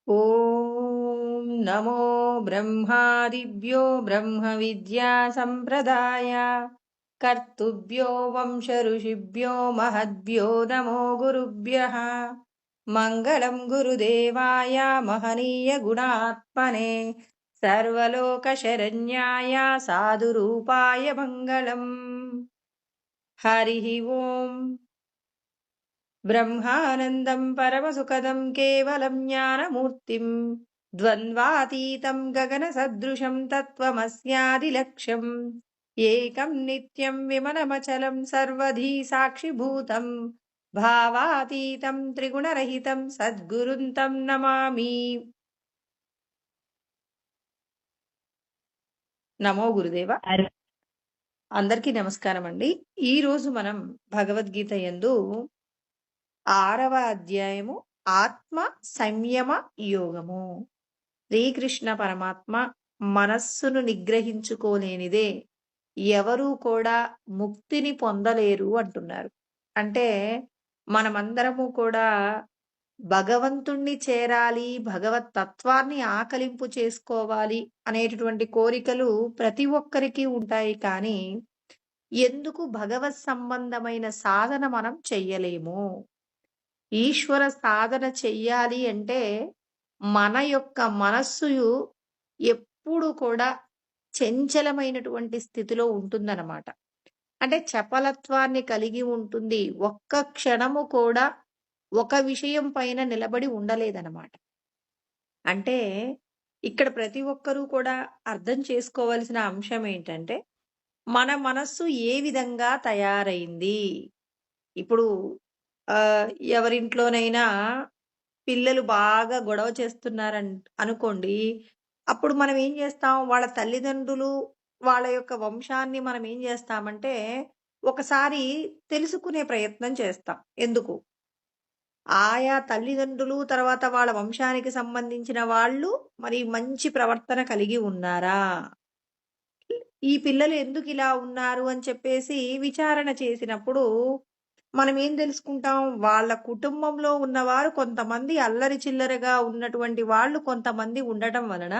ఓం నమో బ్రహ్మాదిభ్యో బ్రహ్మ విద్యా సంప్రదాయ కర్తుభ్యో వంశ ఋషిభ్యో మహద్భ్యో నమో గురుభ్యః. మంగళం గురుదేవాయ మహనీయ గుణాత్మనే సర్వలోక శరణ్యాయ సాధురూపాయ మంగళం. హరి ఓం. బ్రహ్మానందం పరమసుఖదం కేవలం జ్ఞానమూర్తిం ద్వంద్వాతీతం గగనసదృశం తత్వమస్యాదిలక్ష్యం ఏకం నిత్యం విమలమచలం సర్వధీ సాక్షిభూతం భావాతీతం త్రిగుణరహితం సద్గురుం తం నమామి. నమో గురుదేవ. అందరికీ నమస్కారం అండి. ఈ రోజు మనం భగవద్గీత యందు 6వ అధ్యాయము ఆత్మ సంయమ యోగము. శ్రీకృష్ణ పరమాత్మ మనస్సును నిగ్రహించుకోలేనిదే ఎవరూ కూడా ముక్తిని పొందలేరు అంటున్నారు. అంటే మనమందరము కూడా భగవంతుణ్ణి చేరాలి, భగవత్ తత్వాన్ని ఆకలింపు చేసుకోవాలి అనేటటువంటి కోరికలు ప్రతి ఒక్కరికి ఉంటాయి. కానీ ఎందుకు భగవత్ సంబంధమైన సాధన మనం చెయ్యలేము? ఈశ్వర సాధన చెయ్యాలి అంటే మన యొక్క మనస్సు ఎప్పుడు కూడా చంచలమైనటువంటి స్థితిలో ఉంటుందన్నమాట. అంటే చపలత్వాన్ని కలిగి ఉంటుంది. ఒక్క క్షణము కూడా ఒక విషయం పైన నిలబడి ఉండలేదన్నమాట. అంటే ఇక్కడ ప్రతి ఒక్కరూ కూడా అర్థం చేసుకోవాల్సిన అంశం ఏంటంటే మన మనస్సు ఏ విధంగా తయారైంది. ఇప్పుడు ఎవరింట్లోనైనా పిల్లలు బాగా గొడవ అనుకోండి, అప్పుడు మనం ఏం చేస్తాం, వాళ్ళ తల్లిదండ్రులు వాళ్ళ యొక్క వంశాన్ని మనం ఏం చేస్తామంటే ఒకసారి తెలుసుకునే ప్రయత్నం చేస్తాం. ఎందుకు? ఆయా తల్లిదండ్రులు తర్వాత వాళ్ళ వంశానికి సంబంధించిన వాళ్ళు మరి మంచి ప్రవర్తన కలిగి ఉన్నారా, ఈ పిల్లలు ఎందుకు ఇలా ఉన్నారు అని చెప్పేసి విచారణ చేసినప్పుడు మనం ఏం తెలుసుకుంటాం, వాళ్ళ కుటుంబంలో ఉన్నవారు కొంతమంది అల్లరి చిల్లరగా ఉన్నటువంటి వాళ్ళు కొంతమంది ఉండటం వలన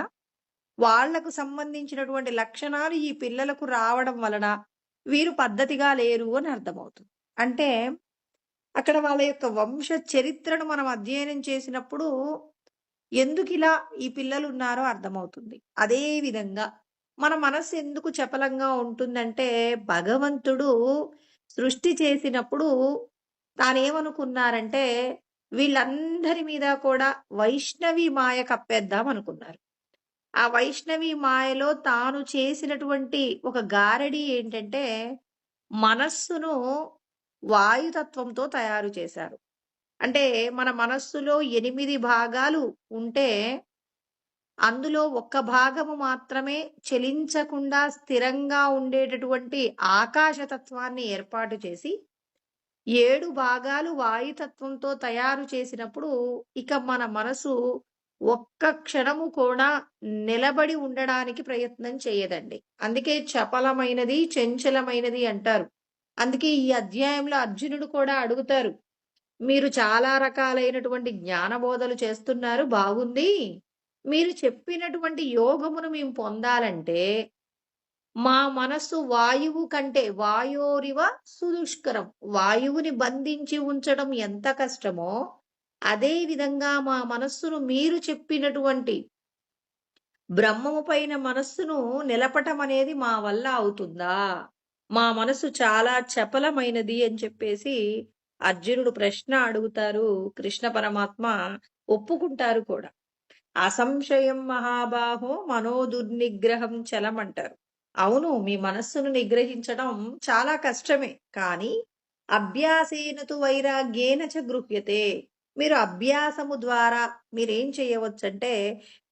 వాళ్లకు సంబంధించినటువంటి లక్షణాలు ఈ పిల్లలకు రావడం వలన వీరు పద్ధతిగా లేరు అని అర్థమవుతుంది. అంటే అక్కడ వాళ్ళ యొక్క వంశ చరిత్రను మనం అధ్యయనం చేసినప్పుడు ఎందుకు ఇలా ఈ పిల్లలు ఉన్నారో అర్థమవుతుంది. అదే విధంగా మన మనస్సు ఎందుకు చపలంగా ఉంటుందంటే భగవంతుడు సృష్టి చేసినప్పుడు తానేమనుకున్నారంటే వీళ్ళందరి మీద కూడా వైష్ణవి మాయ కప్పేద్దాం అనుకున్నారు. ఆ వైష్ణవి మాయలో తాను చేసినటువంటి ఒక గారడి ఏంటంటే మనస్సును వాయుతత్వంతో తయారు చేశారు. అంటే మన మనస్సులో 8 భాగాలు ఉంటే అందులో ఒక్క భాగము మాత్రమే చలించకుండా స్థిరంగా ఉండేటటువంటి ఆకాశతత్వాన్ని ఏర్పాటు చేసి 7 భాగాలు వాయుతత్వంతో తయారు చేసినప్పుడు ఇక మన మనసు ఒక్క క్షణము కూడా నిలబడి ఉండడానికి ప్రయత్నం చేయదండి. అందుకే చపలమైనది, చంచలమైనది అంటారు. అందుకే ఈ అధ్యాయంలో అర్జునుడు కూడా అడుగుతారు, మీరు చాలా రకాలైనటువంటి జ్ఞానబోధలు చేస్తున్నారు, బాగుంది. మీరు చెప్పినటువంటి యోగమును మేము పొందాలంటే మా మనస్సు వాయువు కంటే వాయోరివ సుదుష్కరం. వాయువుని బంధించి ఉంచడం ఎంత కష్టమో అదే విధంగా మా మనస్సును మీరు చెప్పినటువంటి బ్రహ్మము పైన మనస్సును నిలపటం అనేది మా వల్ల అవుతుందా? మా మనసు చాలా చపలమైనది అని చెప్పేసి అర్జునుడు ప్రశ్న అడుగుతారు. కృష్ణ పరమాత్మ ఒప్పుకుంటారు కూడా. అసంశయం మహాబాహో మనోదుర్నిగ్రహం చలం అంటారు. అవును, మీ మనస్సును నిగ్రహించడం చాలా కష్టమే. కానీ అభ్యాసేనతు వైరాగ్యేన చ గృహ్యతే. మీరు అభ్యాసము ద్వారా మీరేం చేయవచ్చంటే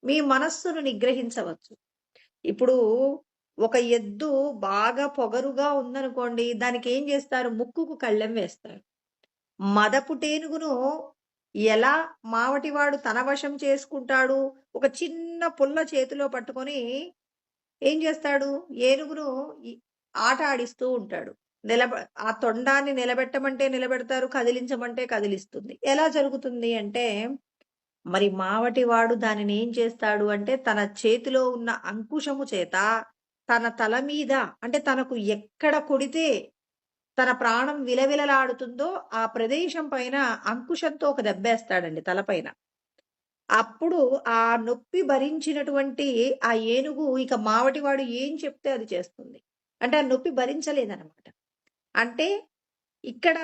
మీ మనస్సును నిగ్రహించవచ్చు. ఇప్పుడు ఒక ఎద్దు బాగా పొగరుగా ఉందనుకోండి, దానికి ఏం చేస్తారు, ముక్కుకు కళ్ళెం వేస్తారు. మదపుటేనుగును ఎలా మావటివాడు తన వశం చేసుకుంటాడు, ఒక చిన్న పుల్ల చేతిలో పట్టుకొని ఏం చేస్తాడు, ఏనుగును ఆట ఆడిస్తూ ఉంటాడు. ఆ తొండాన్ని నిలబెట్టమంటే నిలబెడతారు, కదిలించమంటే కదిలిస్తుంది. ఎలా జరుగుతుంది అంటే మరి మావటివాడు దానినేం చేస్తాడు అంటే, తన చేతిలో ఉన్న అంకుశము చేత తన తల మీద అంటే తనకు ఎక్కడ కొడితే తన ప్రాణం విలవిలలాడుతుందో ఆ ప్రదేశం పైన అంకుశంతో ఒక దెబ్బేస్తాడండి తలపైన. అప్పుడు ఆ నొప్పి భరించినటువంటి ఆ ఏనుగు ఇక మావటివాడు ఏం చెప్తే అది చేస్తుంది. అంటే ఆ నొప్పి భరించలేదనమాట. అంటే ఇక్కడ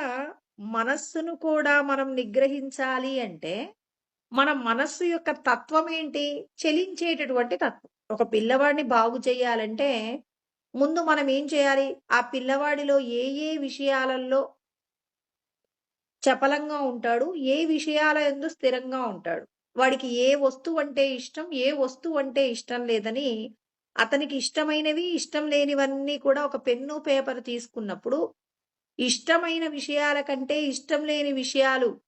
మనస్సును కూడా మనం నిగ్రహించాలి అంటే, మన మనస్సు యొక్క తత్వం ఏంటి? చలించేటటువంటి తత్వం. ఒక పిల్లవాడిని బాగు చేయాలంటే, ముందు మనం ఏం చేయాలి? ఆ పిల్లవాడిలో ఏ ఏ విషయాలలో చపలంగా ఉంటాడు? ఏ విషయాల యందు స్థిరంగా ఉంటాడు? వాడికి ఏ వస్తువంటే ఇష్టం? ఏ వస్తువంటే ఇష్టం లేదని, అతనికి ఇష్టమైనవి, ఇష్టం లేనివన్నీ కూడా ఒక పెన్ను, పేపర్ తీసుకున్నప్పుడు, ఇష్టమైన విషయాల కంటే ఇష్టం లేని విషయాలు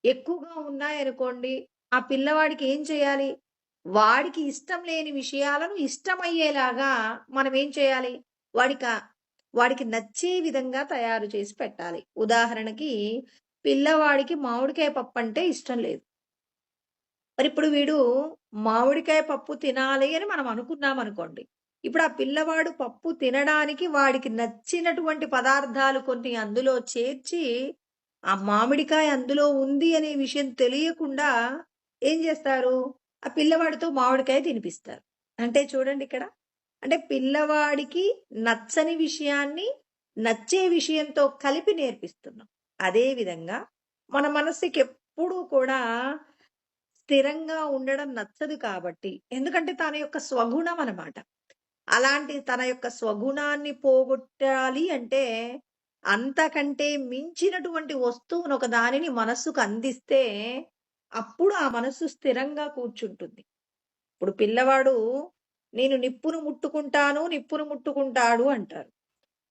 ఎక్కువగా ఉన్నాయనుకోండి, ఆ పిల్లవాడికి ఏం చేయాలి? వాడికి ఇష్టం లేని విషయాలను ఇష్టమయ్యేలాగా మనం ఏం చేయాలి? వాడిక వాడికి నచ్చే విధంగా తయారు చేసి పెట్టాలి. ఉదాహరణకి పిల్లవాడికి మామిడికాయ పప్పంటే ఇష్టం లేదు. మరిప్పుడు వీడు మామిడికాయ పప్పు తినాలి అని మనం అనుకున్నామనుకోండి. ఇప్పుడు ఆ పిల్లవాడు పప్పు తినడానికి వాడికి నచ్చినటువంటి పదార్థాలు కొన్ని అందులో చేర్చి, ఆ మామిడికాయ అందులో ఉంది అనే విషయం తెలియకుండా ఏం చేస్తారు? ఆ పిల్లవాడితో మామిడికాయ తినిపిస్తారు. అంటే చూడండిక్కడ. అంటే పిల్లవాడికి నచ్చని విషయాన్ని నచ్చే విషయంతో కలిపి నేర్పిస్తున్నాం. అదే విధంగా మన మనస్సుకెప్పుడూ కూడా స్థిరంగా ఉండడం నచ్చదు కాబట్టి. ఎందుకంటే తన యొక్క స్వగుణం అనమాట. అలాంటి తన యొక్క స్వగుణాన్ని పోగొట్టాలి అంటే, అంతకంటే మించినటువంటి వస్తువును ఒక దానిని మనస్సుకు అందిస్తే, అప్పుడు ఆ మనస్సు స్థిరంగా కూర్చుంటుంది. ఇప్పుడు పిల్లవాడు నేను నిప్పును ముట్టుకుంటాను, నిప్పును ముట్టుకుంటాడు అంటారు.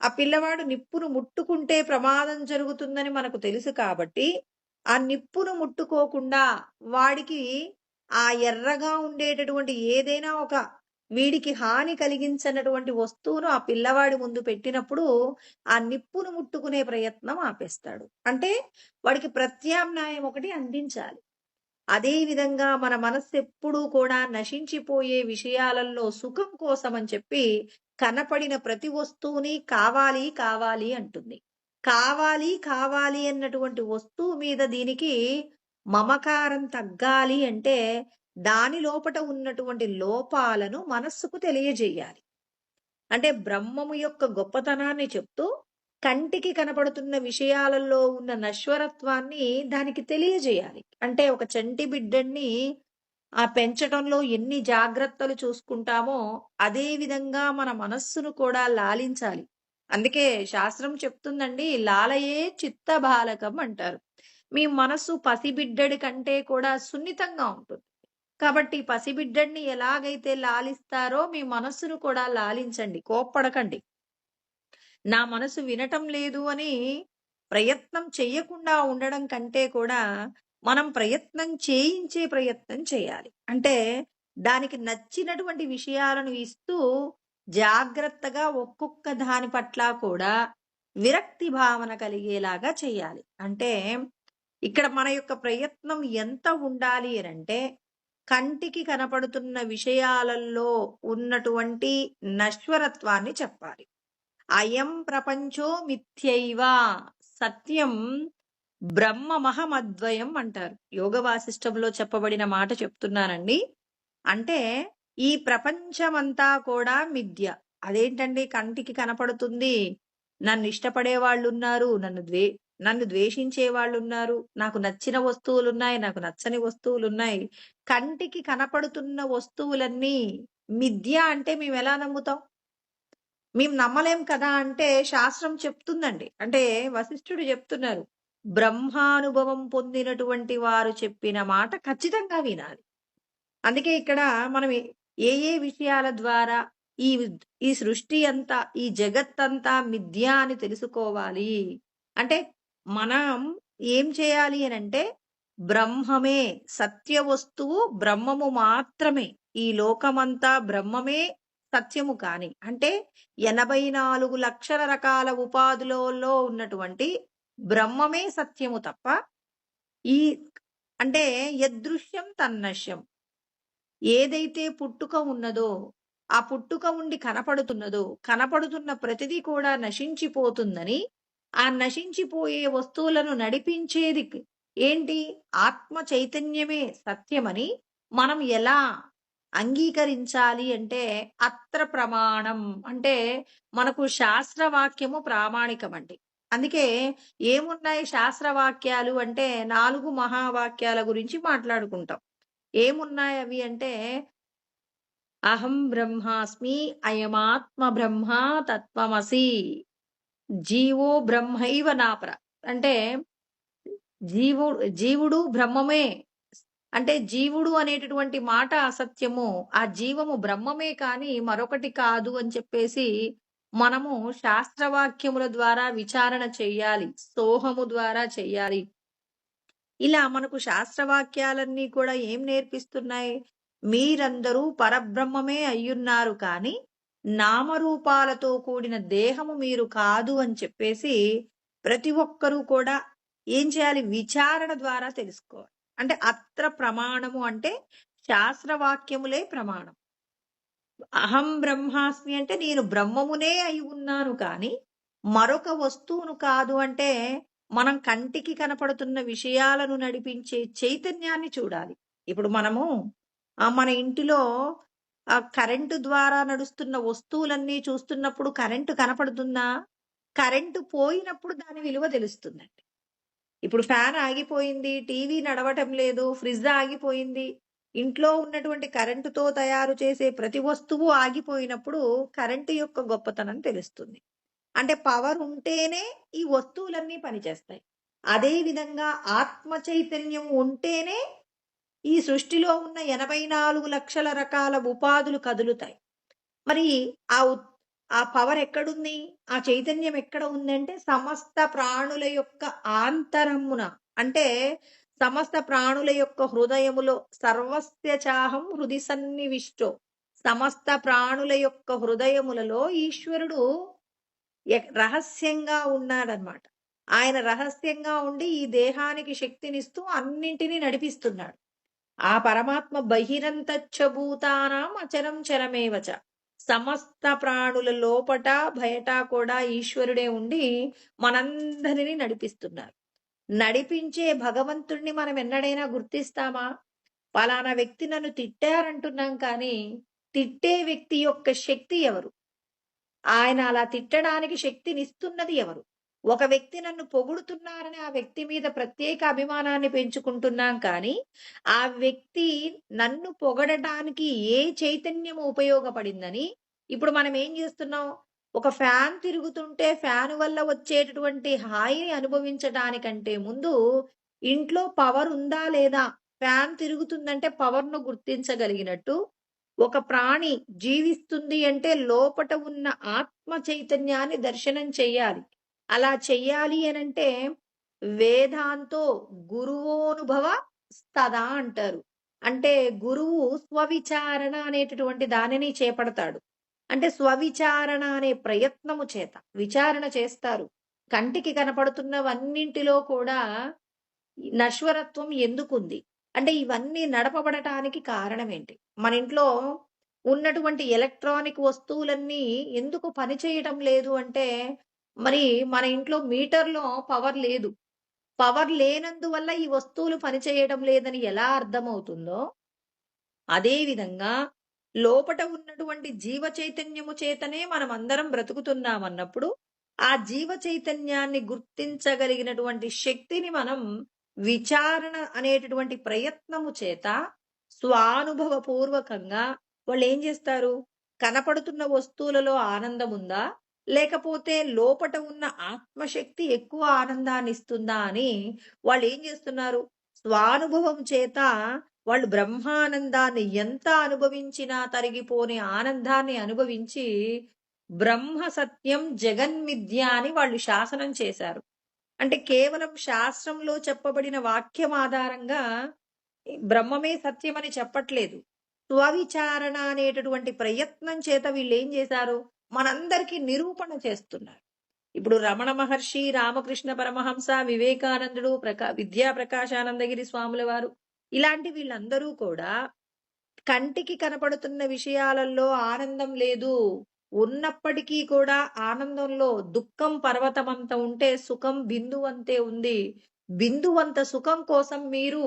ఆ పిల్లవాడు నిప్పును ముట్టుకుంటే ప్రమాదం జరుగుతుందని మనకు తెలుసు కాబట్టి, ఆ నిప్పును ముట్టుకోకుండా వాడికి ఆ ఎర్రగా ఉండేటటువంటి ఏదైనా ఒక వీడికి హాని కలిగించనటువంటి వస్తువును ఆ పిల్లవాడి ముందు పెట్టినప్పుడు, ఆ నిప్పును ముట్టుకునే ప్రయత్నం ఆపేస్తాడు. అంటే వాడికి ప్రత్యామ్నాయం ఒకటి అందించాలి. అదే విధంగా మన మనస్సెప్పుడూ కూడా నశించిపోయే విషయాలలో సుఖం కోసమని చెప్పి కనపడిన ప్రతి వస్తువుని కావాలి, కావాలి అంటుంది. కావాలి, కావాలి అన్నటువంటి వస్తువు మీద దీనికి మమకారం తగ్గాలి అంటే దాని లోపట ఉన్నటువంటి లోపాలను మనస్సుకు తెలియజేయాలి. అంటే బ్రహ్మము యొక్క గొప్పతనాన్ని చెప్తూ, కంటికి కనపడుతున్న విషయాలలో ఉన్న నశ్వరత్వాన్ని దానికి తెలియజేయాలి. అంటే ఒక చంటి బిడ్డని పెంచటంలో ఎన్ని జాగ్రత్తలు చూసుకుంటామో, అదే విధంగా మన మనస్సును కూడా లాలించాలి. అందుకే శాస్త్రం చెప్తుందండి, "లాలయే చిత్త బాలకం" అంటారు. మీ మనస్సు పసిబిడ్డడి కంటే కూడా సున్నితంగా ఉంటుంది. కాబట్టి పసిబిడ్డడిని ఎలాగైతే లాలిస్తారో మీ మనస్సును కూడా లాలించండి. కోప్పడకండి. నా మనసు వినటం లేదు అని ప్రయత్నం చెయ్యకుండా ఉండడం కంటే కూడా, మనం ప్రయత్నం చేయించే ప్రయత్నం చేయాలి. అంటే దానికి నచ్చినటువంటి విషయాలను ఇస్తూ, జాగ్రత్తగా ఒక్కొక్క దాని పట్ల కూడా విరక్తి భావన కలిగేలాగా చేయాలి. అంటే ఇక్కడ మన యొక్క ప్రయత్నం ఎంత ఉండాలి అనంటే, కంటికి కనపడుతున్న విషయాలలో ఉన్నటువంటి నశ్వరత్వాన్ని చెప్పాలి. అయం ప్రపంచో మిథ్యైవ సత్యం బ్రహ్మమహమద్వయం అంటారు. యోగ వాసిష్టంలో చెప్పబడిన మాట చెప్తున్నానండి. అంటే ఈ ప్రపంచమంతా కూడా మిథ్య. అదేంటండి కంటికి కనపడుతుంది. నన్ను ఇష్టపడే వాళ్ళున్నారు. నన్ను ద్వేషించే వాళ్ళున్నారు. నాకు నచ్చిన వస్తువులున్నాయి. నాకు నచ్చని వస్తువులున్నాయి. కంటికి కనపడుతున్న వస్తువులన్నీ మిథ్య అంటే మేమెలా నమ్ముతాం? మేము నమ్మలేం కదా! అంటే శాస్త్రం చెప్తుందండి. అంటే వశిష్ఠుడు చెప్తున్నారు. బ్రహ్మానుభవం పొందినటువంటి వారు చెప్పిన మాట ఖచ్చితంగా వినాలి. అందుకే ఇక్కడ మనం ఏ ఏ విషయాల ద్వారా ఈ ఈ సృష్టి అంతా, ఈ జగత్తంతా మిథ్య అని తెలుసుకోవాలి. అంటే మనం ఏం చేయాలి అనంటే బ్రహ్మమే సత్య వస్తువు బ్రహ్మము మాత్రమే. ఈ లోకమంతా బ్రహ్మమే సత్యము కాని అంటే 84,00,000 రకాల ఉపాధులలో ఉన్నటువంటి బ్రహ్మమే సత్యము తప్ప ఈ అంటే యదృశ్యం తన్నశ్యం. ఏదైతే పుట్టుక ఉన్నదో, ఆ పుట్టుక ఉండి కనపడుతున్నదో, కనపడుతున్న ప్రతిదీ కూడా నశించిపోతుందని, ఆ నశించిపోయే వస్తువులను నడిపించేది ఏంటి? ఆత్మ చైతన్యమే సత్యమని మనం ఎలా అంగీకరించాలి అంటే, అత్ర ప్రమాణం అంటే మనకు శాస్త్రవాక్యము ప్రామాణికమండి. అందుకే ఏమున్నాయి శాస్త్రవాక్యాలు అంటే 4 మహావాక్యాల గురించి మాట్లాడుకుంటాం. ఏమున్నాయి అవి అంటే, అహం బ్రహ్మాస్మి, అయమాత్మ బ్రహ్మ, తత్వమసి, జీవో బ్రహ్మైవ నాపర. అంటే జీవుడు బ్రహ్మమే. అంటే జీవుడు అనేటటువంటి మాట అసత్యము. ఆ జీవము బ్రహ్మమే కానీ మరొకటి కాదు అని చెప్పేసి మనము శాస్త్రవాక్యముల ద్వారా విచారణ చెయ్యాలి. సోహము ద్వారా చెయ్యాలి. ఇలా మనకు శాస్త్రవాక్యాలన్నీ కూడా ఏం నేర్పిస్తున్నాయి? మీరందరూ పరబ్రహ్మమే అయ్యున్నారు కానీ, నామరూపాలతో కూడిన దేహము మీరు కాదు అని చెప్పేసి, ప్రతి ఒక్కరూ కూడా ఏం చేయాలి? విచారణ ద్వారా తెలుసుకోవాలి. అంటే అత్ర ప్రమాణము అంటే శాస్త్రవాక్యములే ప్రమాణం. అహం బ్రహ్మాస్మి అంటే నేను బ్రహ్మమునే అయి ఉన్నాను కానీ, మరొక వస్తువును కాదు అంటే, మనం కంటికి కనపడుతున్న విషయాలను నడిపించే చైతన్యాన్ని చూడాలి. ఇప్పుడు మనము మన ఇంటిలో కరెంటు ద్వారా నడుస్తున్న వస్తువులన్నీ చూస్తున్నప్పుడు కరెంటు కనపడుతుందా? కరెంటు పోయినప్పుడు దాని విలువ తెలుస్తుందండి. ఇప్పుడు ఫ్యాన్ ఆగిపోయింది, టీవీ నడవటం లేదు, ఫ్రిడ్జ్ ఆగిపోయింది. ఇంట్లో ఉన్నటువంటి కరెంటుతో తయారు చేసే ప్రతి వస్తువు ఆగిపోయినప్పుడు కరెంటు యొక్క గొప్పతనం తెలుస్తుంది. అంటే పవర్ ఉంటేనే ఈ వస్తువులన్నీ పనిచేస్తాయి. అదే విధంగా ఆత్మ చైతన్యం ఉంటేనే ఈ సృష్టిలో ఉన్న 84 లక్షల రకాల ఉపాధులు కదులుతాయి. మరి ఆ ఉ ఆ పవర్ ఎక్కడుంది? ఆ చైతన్యం ఎక్కడ ఉందంటే సమస్త ప్రాణుల యొక్క ఆంతరమున. అంటే సమస్త ప్రాణుల యొక్క హృదయములో సర్వస్య చాహం హృది సన్నివిష్టో. సమస్త ప్రాణుల యొక్క హృదయములలో ఈశ్వరుడు రహస్యంగా ఉన్నాడనమాట. ఆయన రహస్యంగా ఉండి ఈ దేహానికి శక్తినిస్తూ అన్నింటినీ నడిపిస్తున్నాడు. ఆ పరమాత్మ బహిరంతచ్చ భూతానాం అచరం చరమేవచ. సమస్త ప్రాణుల లోపట బయట కూడా ఈశ్వరుడే ఉండి మనందరినీ నడిపిస్తున్నారు. నడిపించే భగవంతుణ్ణి మనం ఎన్నడైనా గుర్తిస్తామా? పలానా వ్యక్తి నన్ను తిట్టారంటున్నాం కానీ, తిట్టే వ్యక్తి యొక్క శక్తి ఎవరు? ఆయన అలా తిట్టడానికి శక్తినిస్తున్నది ఎవరు? ఒక వ్యక్తి నన్ను పొగుడుతున్నారని ఆ వ్యక్తి మీద ప్రత్యేక అభిమానాన్ని పెంచుకుంటున్నాం కానీ, ఆ వ్యక్తి నన్ను పొగడటానికి ఏ చైతన్యము ఉపయోగపడిందని ఇప్పుడు మనం ఏం చేస్తున్నాం? ఒక ఫ్యాన్ తిరుగుతుంటే ఫ్యాన్ వల్ల వచ్చేటటువంటి హాయిని అనుభవించడానికంటే ముందు ఇంట్లో పవర్ ఉందా లేదా? ఫ్యాన్ తిరుగుతుందంటే పవర్‌ను గుర్తించగలిగినట్టు ఒక ప్రాణి జీవిస్తుంది అంటే లోపట ఉన్న ఆత్మ చైతన్యాన్ని దర్శనం చెయ్యాలి. అలా చెయ్యాలి అనంటే వేదాంతో గురువోనుభవ స్తదా అంటారు. అంటే గురువు స్వవిచారణ అనేటటువంటి దానిని చేపడతాడు. అంటే స్వవిచారణ అనే ప్రయత్నము చేత విచారణ చేస్తారు. కంటికి కనపడుతున్నవన్నింటిలో కూడా నశ్వరత్వం ఎందుకుంది? అంటే ఇవన్నీ నడపబడటానికి కారణమేంటి? మన ఇంట్లో ఉన్నటువంటి ఎలక్ట్రానిక్ వస్తువులన్నీ ఎందుకు పనిచేయటం లేదు అంటే, మరి మన ఇంట్లో మీటర్‌లో పవర్ లేదు. పవర్ లేనందువల్ల ఈ వస్తువులు పనిచేయడం లేదని ఎలా అర్థమవుతుందో, అదే విధంగా లోపట ఉన్నటువంటి జీవ చైతన్యము చేతనే మనమందరం బ్రతుకుతున్నామన్నప్పుడు, ఆ జీవ చైతన్యాన్ని గుర్తించగలిగినటువంటి శక్తిని మనం విచారణ అనేటటువంటి ప్రయత్నము చేత స్వానుభవపూర్వకంగా వాళ్ళేం జేస్తారు? కనపడుతున్న వస్తువులలో ఆనందముందా? లేకపోతే లోపట ఉన్న ఆత్మశక్తి ఎక్కువ ఆనందాన్నిస్తుందా అని వాళ్ళేం జేస్తున్నారు? స్వానుభవం చేత వాళ్ళు బ్రహ్మానందాన్ని ఎంత అనుభవించినా తరిగిపోని ఆనందాన్ని అనుభవించి, బ్రహ్మ సత్యం జగన్మిథ్య అని వాళ్ళు శాసనం చేశారు. అంటే కేవలం శాస్త్రంలో చెప్పబడిన వాక్యం ఆధారంగా బ్రహ్మమే సత్యమని చెప్పట్లేదు. స్వవిచారణ అనేటటువంటి ప్రయత్నం చేత వీళ్ళేం చేశారు? మనందరికీ నిరూపణ చేస్తున్నారు. ఇప్పుడు రమణ మహర్షి, రామకృష్ణ పరమహంస, వివేకానందుడు, విద్యా ప్రకాశానందగిరి స్వాముల వారు ఇలాంటి వీళ్ళందరూ కూడా కంటికి కనపడుతున్న విషయాలలో ఆనందం లేదు. ఉన్నప్పటికీ కూడా ఆనందంలో దుఃఖం పర్వతమంత ఉంటే సుఖం బిందువంతే ఉంది. బిందువంత సుఖం కోసం మీరు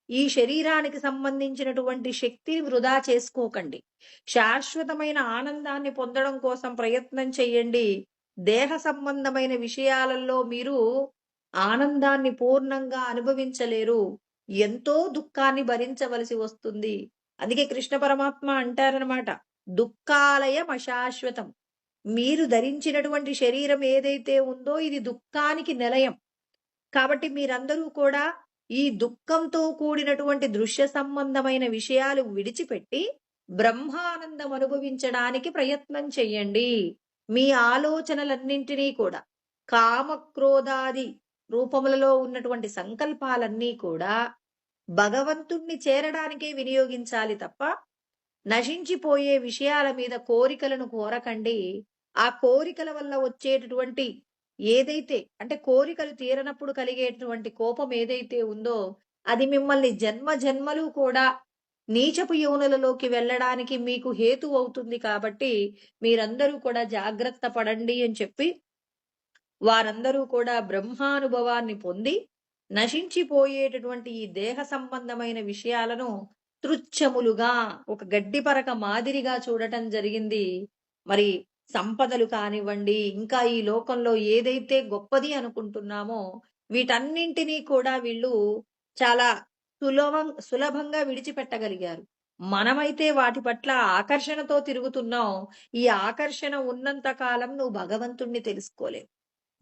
ఈ శరీరానికి సంబంధించినటువంటి శక్తిని వృధా చేసుకోకండి. శాశ్వతమైన ఆనందాన్ని పొందడం కోసం ప్రయత్నం చెయ్యండి. దేహ సంబంధమైన విషయాలలో మీరు ఆనందాన్ని పూర్ణంగా అనుభవించలేరు. ఎంతో దుఃఖాన్ని భరించవలసి వస్తుంది. అందుకే కృష్ణ పరమాత్మ అంటారనమాట, దుఃఖాలయం అశాశ్వతం. మీరు ధరించినటువంటి శరీరం ఏదైతే ఉందో ఇది దుఃఖానికి నిలయం. కాబట్టి మీరందరూ కూడా ఈ దుఃఖంతో కూడినటువంటి దృశ్య సంబంధమైన విషయాలు విడిచిపెట్టి బ్రహ్మానందం అనుభవించడానికి ప్రయత్నం చెయ్యండి. మీ ఆలోచనలన్నింటినీ కూడా కామక్రోధాది రూపములలో ఉన్నటువంటి సంకల్పాలన్నీ కూడా భగవంతుణ్ణి చేరడానికే వినియోగించాలి తప్ప నశించిపోయే విషయాల మీద కోరికలను కోరకండి. ఆ కోరికల వల్ల వచ్చేటటువంటి ఏదైతే అంటే కోరికలు తీరనప్పుడు కలిగేటువంటి కోపం ఏదైతే ఉందో అది మిమ్మల్ని జన్మ జన్మలు కూడా నీచపు యోనులలోకి వెళ్ళడానికి మీకు హేతు అవుతుంది. కాబట్టి మీరందరూ కూడా జాగ్రత్త పడండి అని చెప్పి వారందరూ కూడా బ్రహ్మానుభవాన్ని పొంది నశించిపోయేటటువంటి ఈ దేహ సంబంధమైన విషయాలను తుచ్చములుగా ఒక గడ్డి పరక మాదిరిగా చూడటం జరిగింది. మరి సంపదలు కానివ్వండి, ఇంకా ఈ లోకంలో ఏదైతే గొప్పది అనుకుంటున్నామో వీటన్నింటినీ కూడా వీళ్ళు చాలా సులభంగా విడిచిపెట్టగలిగారు. మనమైతే వాటి పట్ల ఆకర్షణతో తిరుగుతున్నాం. ఈ ఆకర్షణ ఉన్నంత కాలం నువ్వు భగవంతుణ్ణి తెలుసుకోలేవు.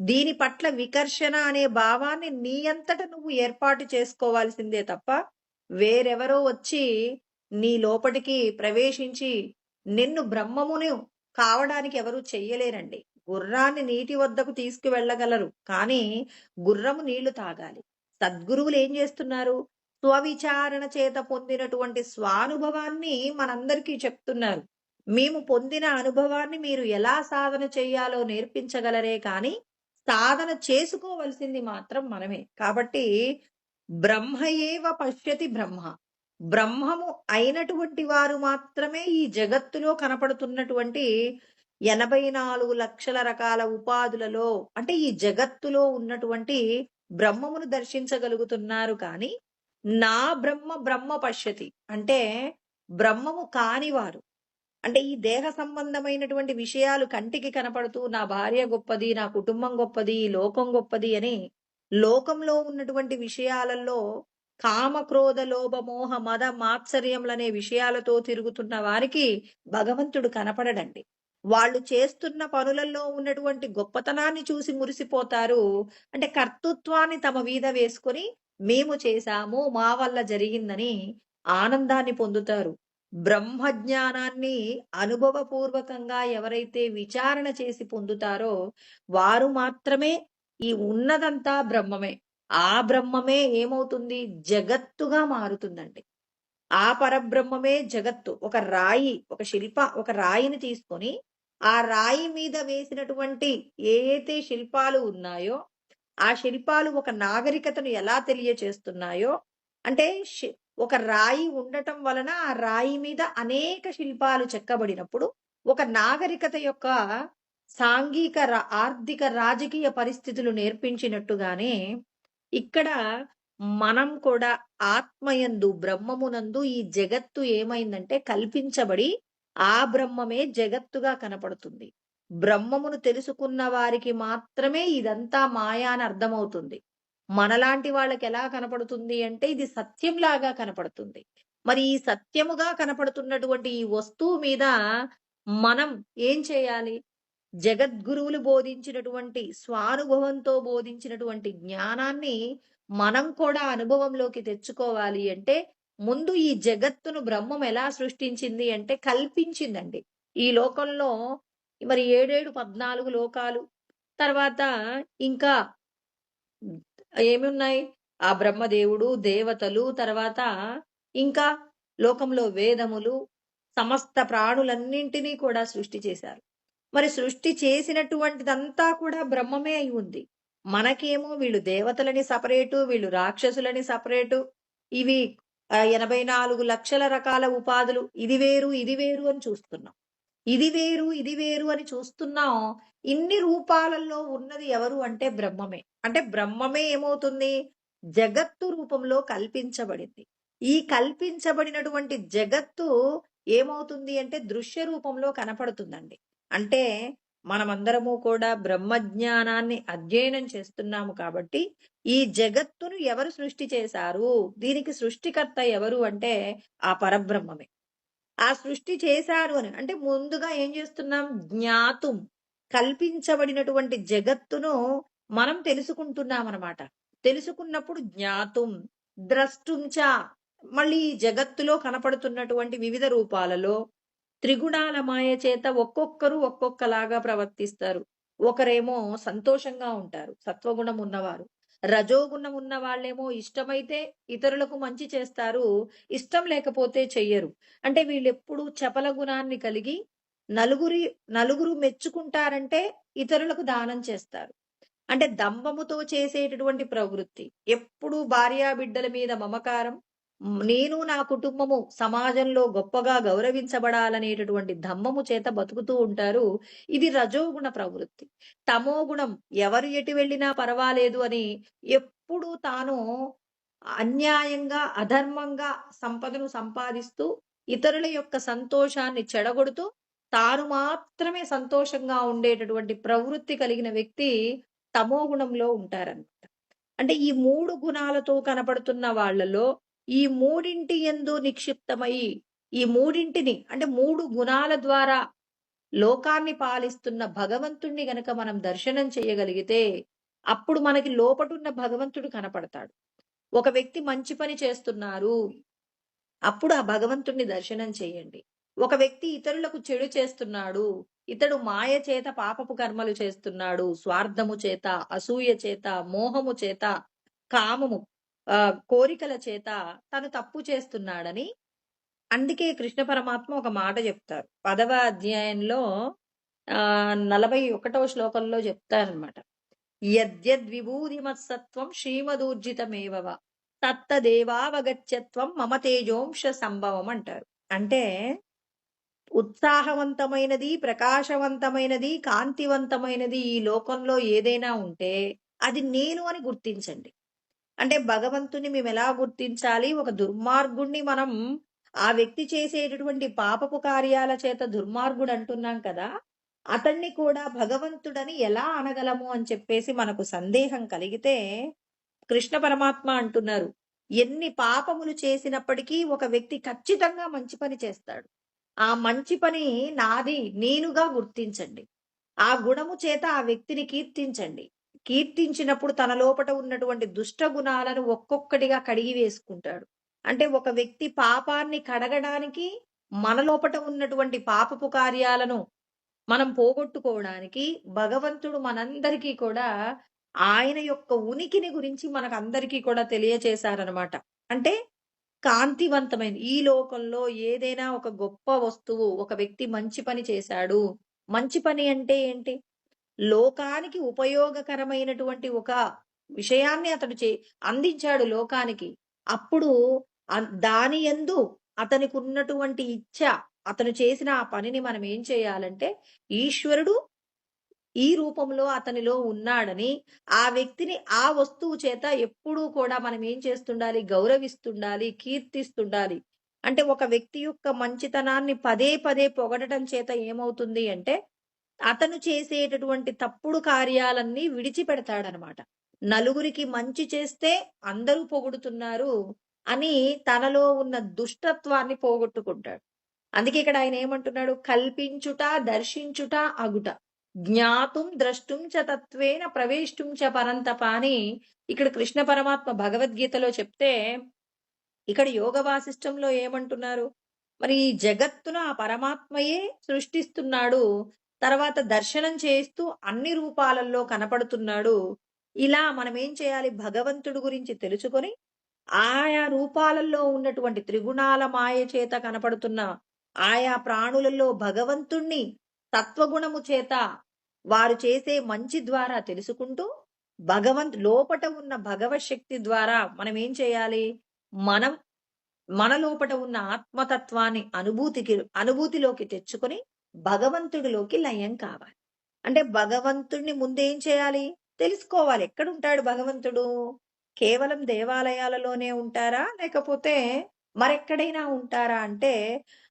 దీని పట్ల వికర్షణ అనే భావాన్ని నీ అంతట నువ్వు ఏర్పాటు చేసుకోవాల్సిందే తప్ప వేరెవరో వచ్చి నీ లోపటికి ప్రవేశించి నిన్ను బ్రహ్మమును కావడానికి ఎవరు చెయ్యలేరండి. గుర్రాన్ని నీటి వద్దకు తీసుకువెళ్ళగలరు, కానీ గుర్రము నీళ్లు తాగాలి. సద్గురువులు ఏం చేస్తున్నారు? స్వవిచారణ చేత పొందినటువంటి స్వానుభవాన్ని మనందరికీ చెప్తున్నారు. మేము పొందిన అనుభవాన్ని మీరు ఎలా సాధన చేయాలో నేర్పించగలరే కానీ సాధన చేసుకోవలసింది మాత్రం మనమే. కాబట్టి బ్రహ్మయేవ పశ్యతి బ్రహ్మ, బ్రహ్మము అయినటువంటి వారు మాత్రమే ఈ జగత్తులో కనపడుతున్నటువంటి 84 లక్షల రకాల ఉపాధులలో అంటే ఈ జగత్తులో ఉన్నటువంటి బ్రహ్మమును దర్శించగలుగుతున్నారు. కానీ నా బ్రహ్మ బ్రహ్మ పశ్యతి అంటే బ్రహ్మము కానివారు, అంటే ఈ దేహ సంబంధమైనటువంటి విషయాలు కంటికి కనపడుతూ నా భార్య గొప్పది, నా కుటుంబం గొప్పది, ఈ లోకం గొప్పది అని లోకంలో ఉన్నటువంటి విషయాలలో కామ క్రోధ లోభ మోహ మద మాత్సర్యములనే విషయాలతో తిరుగుతున్న వారికి భగవంతుడు కనపడడండి. వాళ్ళు చేస్తున్న పనులలో ఉన్నటువంటి గొప్పతనాన్ని చూసి మురిసిపోతారు. అంటే కర్తృత్వాన్ని తమ మీద వేసుకొని మేము చేశాము, మా వల్ల జరిగిందని ఆనందాన్ని పొందుతారు. బ్రహ్మజ్ఞానాన్ని అనుభవపూర్వకంగా ఎవరైతే విచారణ చేసి పొందుతారో వారు మాత్రమే ఈ ఉన్నదంతా బ్రహ్మమే. ఆ బ్రహ్మమే ఏమవుతుంది? జగత్తుగా మారుతుందండి. ఆ పరబ్రహ్మమే జగత్తు. ఒక రాయిని తీసుకొని ఆ రాయి మీద వేసినటువంటి ఏదైతే శిల్పాలు ఉన్నాయో ఆ శిల్పాలు ఒక నాగరికతను ఎలా తెలియచేస్తున్నాయో, అంటే ఒక రాయి ఉండటం వలన ఆ రాయి మీద అనేక శిల్పాలు చెక్కబడినప్పుడు ఒక నాగరికత యొక్క సాంఘిక ఆర్థిక రాజకీయ పరిస్థితులు నేర్పించినట్టుగానే ఇక్కడ మనం కూడా ఆత్మయందు బ్రహ్మమునందు ఈ జగత్తు ఏమైందంటే కల్పించబడి ఆ బ్రహ్మమే జగత్తుగా కనపడుతుంది. బ్రహ్మమును తెలుసుకున్న వారికి మాత్రమే ఇదంతా మాయా అని అర్థమవుతుంది. మనలాంటి వాళ్ళకి ఎలా కనపడుతుంది అంటే ఇది సత్యంలాగా కనపడుతుంది. మరి ఈ సత్యముగా కనపడుతున్నటువంటి ఈ వస్తువు మీద మనం ఏం చేయాలి? జగద్గురువులు బోధించినటువంటి స్వానుభవంతో బోధించినటువంటి జ్ఞానాన్ని మనం కూడా అనుభవంలోకి తెచ్చుకోవాలి అంటే ముందు ఈ జగత్తును బ్రహ్మం ఎలా సృష్టించింది అంటే కల్పించిందండి. ఈ లోకంలో మరి 14 లోకాలు, తర్వాత ఇంకా ఏమున్నాయి? ఆ బ్రహ్మదేవుడు, దేవతలు, తర్వాత ఇంకా లోకంలో వేదములు, సమస్త ప్రాణులన్నింటినీ కూడా సృష్టి చేశారు. మరి సృష్టి చేసినటువంటిదంతా కూడా బ్రహ్మమే అయి ఉంది. మనకేమో వీళ్ళు దేవతలని సెపరేటు, వీళ్ళు రాక్షసులని సెపరేటు, ఇవి 84 లక్షల రకాల ఉపాధులు. ఇది వేరు, ఇది వేరు అని చూస్తున్నాం. ఇది వేరు, ఇది వేరు అని చూస్తున్నాం. ఇన్ని రూపాలలో ఉన్నది ఎవరు అంటే బ్రహ్మమే. అంటే బ్రహ్మమే ఏమవుతుంది? జగత్తు రూపంలో కల్పించబడింది. ఈ కల్పించబడినటువంటి జగత్తు ఏమవుతుంది అంటే దృశ్య రూపంలో కనపడుతుందండి. అంటే మనమందరము కూడా బ్రహ్మజ్ఞానాన్ని అధ్యయనం చేస్తున్నాము కాబట్టి, ఈ జగత్తును ఎవరు సృష్టి చేశారు? దీనికి సృష్టికర్త ఎవరు అంటే ఆ పరబ్రహ్మమే. ఆ సృష్టి చేశారు అని. అంటే ముందుగా ఏం చేస్తున్నాం? జ్ఞాతుం. కల్పించబడినటువంటి జగత్తును మనం తెలుసుకుంటున్నామనమాట. తెలుసుకున్నప్పుడు జ్ఞాతుం, ద్రష్టుం చ. మళ్ళీ ఈ జగత్తులో కనపడుతున్నటువంటి వివిధ రూపాలలో త్రిగుణాల మాయ చేత ఒక్కొక్కరు ఒక్కొక్కలాగా ప్రవర్తిస్తారు. ఒకరేమో సంతోషంగా ఉంటారు, సత్వగుణం ఉన్నవారు. రజోగుణం ఉన్న వాళ్ళేమో ఇష్టమైతే ఇతరులకు మంచి చేస్తారు, ఇష్టం లేకపోతే చెయ్యరు. అంటే వీళ్ళెప్పుడు చపల గుణాన్ని కలిగి నలుగురి నలుగురు మెచ్చుకుంటారంటే ఇతరులకు దానం చేస్తారు. అంటే దంభముతో చేసేటటువంటి ప్రవృత్తి. ఎప్పుడూ భార్యాబిడ్డల మీద మమకారం. నేను నా కుటుంబము సమాజంలో గొప్పగా గౌరవించబడాలనేటటువంటి దంభము చేత బతుకుతూ ఉంటారు. ఇది రజోగుణ ప్రవృత్తి. తమోగుణం ఎవరు ఎటు వెళ్ళినా పర్వాలేదు అని ఎప్పుడూ తాను అన్యాయంగా, అధర్మంగా సంపదను సంపాదిస్తూ ఇతరుల యొక్క సంతోషాన్ని చెడగొడుతూ తాను మాత్రమే సంతోషంగా ఉండేటటువంటి ప్రవృత్తి కలిగిన వ్యక్తి తమోగుణంలో ఉంటారన్నమాట. అంటే ఈ 3 గుణాలతో కనపడుతున్న వాళ్ళలో ఈ మూడింటి యందు నిక్షిప్తమై ఈ మూడింటిని అంటే 3 గుణాల ద్వారా లోకాన్ని పాలిస్తున్న భగవంతుణ్ణి గనక మనం దర్శనం చేయగలిగితే అప్పుడు మనకి లోపటున్న భగవంతుడు కనపడతాడు. ఒక వ్యక్తి మంచి పని చేస్తున్నారు. అప్పుడు ఆ భగవంతుణ్ణి దర్శనం చేయండి. ఒక వ్యక్తి ఇతరులకు చెడు చేస్తున్నాడు. ఇతడు మాయ చేత పాపపు కర్మలు చేస్తున్నాడు. స్వార్థము చేత, అసూయ చేత, మోహము చేత, కామము కోరికల చేత తను తప్పు చేస్తున్నాడని. అందుకే కృష్ణ పరమాత్మ ఒక మాట చెప్తారు. 10వ అధ్యాయంలో 41వ శ్లోకంలో చెప్తారనమాట. యద్యద్విభూతిమత్సత్వం శ్రీమదూర్జితమేవవ తత్తదేవావగత్యత్వం మమ తేజోంశ సంభవం అంటారు. అంటే ఉత్సాహవంతమైనది, ప్రకాశవంతమైనది, కాంతివంతమైనది ఈ లోకంలో ఏదైనా ఉంటే అది నేను అని గుర్తించండి. అంటే భగవంతుని మేమెలా గుర్తించాలి? ఒక దుర్మార్గుణ్ణి మనం ఆ వ్యక్తి చేసేటటువంటి పాపపు కార్యాల చేత దుర్మార్గుడు అంటున్నాం కదా! అతన్ని కూడా భగవంతుడని ఎలా అనగలము అని చెప్పేసి మనకు సందేహం కలిగితే కృష్ణ పరమాత్మ అంటున్నారు. ఎన్ని పాపములు చేసినప్పటికీ ఒక వ్యక్తి ఖచ్చితంగా మంచి పని చేస్తాడు. ఆ మంచి పని నాది, నేనుగా గుర్తించండి. ఆ గుణము చేత ఆ వ్యక్తిని కీర్తించండి. కీర్తించినప్పుడు తన లోపట ఉన్నటువంటి దుష్ట గుణాలను ఒక్కొక్కటిగా కడిగి వేసుకుంటాడు. అంటే ఒక వ్యక్తి పాపాన్ని కడగడానికి మన లోపట ఉన్నటువంటి పాపపు కార్యాలను మనం పోగొట్టుకోవడానికి భగవంతుడు మనందరికీ కూడా ఆయన యొక్క ఉనికిని గురించి మనకందరికీ కూడా తెలియచేశారనమాట. అంటే కాంతివంతమైన ఈ లోకంలో ఏదైనా ఒక గొప్ప వస్తువు, ఒక వ్యక్తి మంచి పని చేశాడు. మంచి పని అంటే ఏంటి? లోకానికి ఉపయోగకరమైనటువంటి ఒక విషయాన్ని అతడు అందించాడు లోకానికి. అప్పుడు దాని యందు అతనికున్నటువంటి ఇచ్ఛ, అతను చేసిన ఆ పనిని మనం ఏం చేయాలంటే ఈశ్వరుడు ఈ రూపంలో అతనిలో ఉన్నాడని ఆ వ్యక్తిని ఆ వస్తువు చేత ఎప్పుడూ కూడా మనం ఏం చేస్తుండాలి? గౌరవిస్తుండాలి, కీర్తిస్తుండాలి. అంటే ఒక వ్యక్తి యొక్క మంచితనాన్ని పదే పదే పొగడటం చేత ఏమవుతుంది అంటే అతను చేసేటటువంటి తప్పుడు కార్యాలన్నీ విడిచిపెడతాడనమాట. నలుగురికి మంచి చేస్తే అందరూ పొగుడుతున్నారు అని తనలో ఉన్న దుష్టత్వాన్ని పోగొట్టుకుంటాడు. అందుకే ఇక్కడ ఆయన ఏమంటున్నాడు? కల్పించుట, దర్శించుట, అగుట. జ్ఞాతుం ద్రష్టుం చ తత్వేన ప్రవేష్టుం చ పరంతప అని ఇక్కడ కృష్ణ పరమాత్మ భగవద్గీతలో చెప్తే, ఇక్కడ యోగ వాసిష్టంలో ఏమంటున్నారు? మరి ఈ జగత్తును ఆ పరమాత్మయే సృష్టిస్తున్నాడు. తర్వాత దర్శనం చేస్తూ అన్ని రూపాలలో కనపడుతున్నాడు. ఇలా మనం ఏం చేయాలి? భగవంతుడు గురించి తెలుసుకొని ఆయా రూపాలలో ఉన్నటువంటి త్రిగుణాల మాయ చేత కనపడుతున్న ఆయా ప్రాణులలో భగవంతుణ్ణి సత్వగుణము చేత వారు చేసే మంచి ద్వారా తెలుసుకుంటూ లోపట ఉన్న భగవత్ శక్తి ద్వారా మనం ఏం చేయాలి? మనం మన లోపట ఉన్న ఆత్మతత్వాన్ని అనుభూతిలోకి తెచ్చుకొని భగవంతుడిలోకి లయం కావాలి. అంటే భగవంతుడిని ముందేం చేయాలి? తెలుసుకోవాలి. ఎక్కడుంటాడు భగవంతుడు? కేవలం దేవాలయాలలోనే ఉంటారా? లేకపోతే మరెక్కడైనా ఉంటారా? అంటే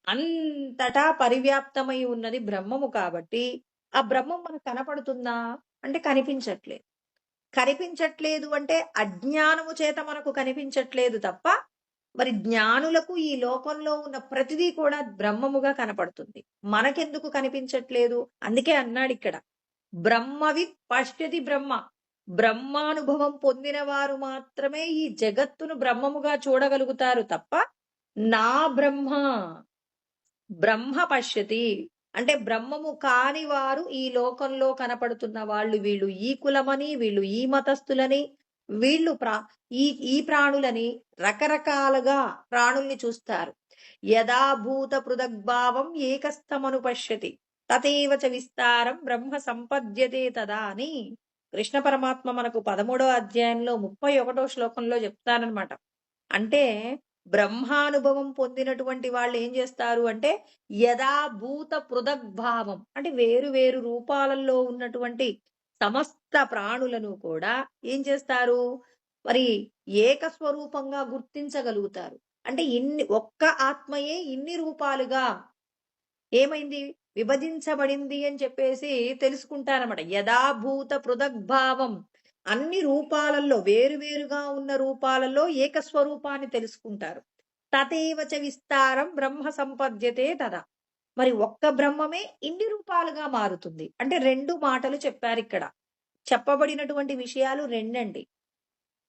అంతటా పరివ్యాప్తమై ఉన్నది బ్రహ్మము కాబట్టి, ఆ బ్రహ్మం మనకు కనపడుతుందా? అంటే కనిపించట్లేదు. కనిపించట్లేదు అంటే అజ్ఞానము చేత మనకు కనిపించట్లేదు తప్ప, మరి జ్ఞానులకు ఈ లోకంలో ఉన్న ప్రతిదీ కూడా బ్రహ్మముగా కనపడుతుంది. మనకెందుకు కనిపించట్లేదు? అందుకే అన్నాడిక్కడ, బ్రహ్మవిత్ పశ్యతి బ్రహ్మ. బ్రహ్మానుభవం పొందిన వారు మాత్రమే ఈ జగత్తును బ్రహ్మముగా చూడగలుగుతారు తప్ప, నా బ్రహ్మ బ్రహ్మ పశ్యతి అంటే బ్రహ్మము కాని వారు ఈ లోకంలో కనపడుతున్న వాళ్ళు, వీళ్ళు ఈ కులమని, వీళ్ళు ఈ మతస్థులని, వీళ్ళు ఈ ప్రాణులని రకరకాలుగా ప్రాణుల్ని చూస్తారు. యథాభూత పృథగ్భావం ఏకస్థమను పశ్యతి తథైవ చ విస్తారం బ్రహ్మ సంపద్యతే తదా అని కృష్ణ పరమాత్మ మనకు 13వ అధ్యాయంలో 31వ శ్లోకంలో చెప్తారనమాట. అంటే బ్రహ్మానుభవం పొందినటువంటి వాళ్ళు ఏం చేస్తారు అంటే యథాభూత పృథగ్భావం అంటే వేరు వేరు రూపాలలో ఉన్నటువంటి సమస్త ప్రాణులను కూడా ఏం చేస్తారు? మరి ఏకస్వరూపంగా గుర్తించగలుగుతారు. అంటే ఒక్క ఆత్మయే ఇన్ని రూపాలుగా ఏమైంది? విభజించబడింది అని చెప్పేసి తెలుసుకుంటారన్నమాట. యథాభూత పృథగ్భావం అన్ని రూపాలలో వేరువేరుగా ఉన్న రూపాలలో ఏకస్వరూపాన్ని తెలుసుకుంటారు. తథైవచ విస్తారం బ్రహ్మ సంపద్యతే తదా. మరి ఒక్క బ్రహ్మమే ఇన్ని రూపాలుగా మారుతుంది. అంటే 2 మాటలు చెప్పారు ఇక్కడ. చెప్పబడినటువంటి విషయాలు రెండండి.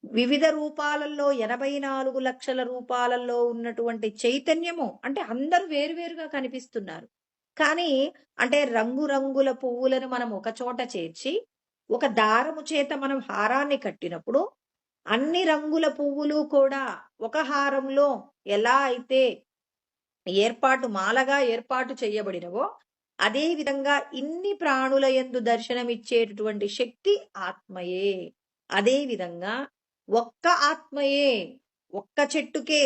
వివిధ రూపాలలో 84 లక్షల రూపాలలో ఉన్నటువంటి చైతన్యము అంటే అందరూ వేరువేరుగా కనిపిస్తున్నారు. కానీ అంటే రంగురంగుల పువ్వులను మనం ఒక చోట చేర్చి ఒక దారము చేత మనం హారాన్ని కట్టినప్పుడు అన్ని రంగుల పువ్వులు కూడా ఒక హారంలో ఎలా అయితే మాలగా ఏర్పాటు చేయబడినవో అదే విధంగా ఇన్ని ప్రాణుల యందు దర్శనమిచ్చేటటువంటి శక్తి ఆత్మయే. అదే విధంగా ఒక్క ఆత్మయే ఒక్క చెట్టుకే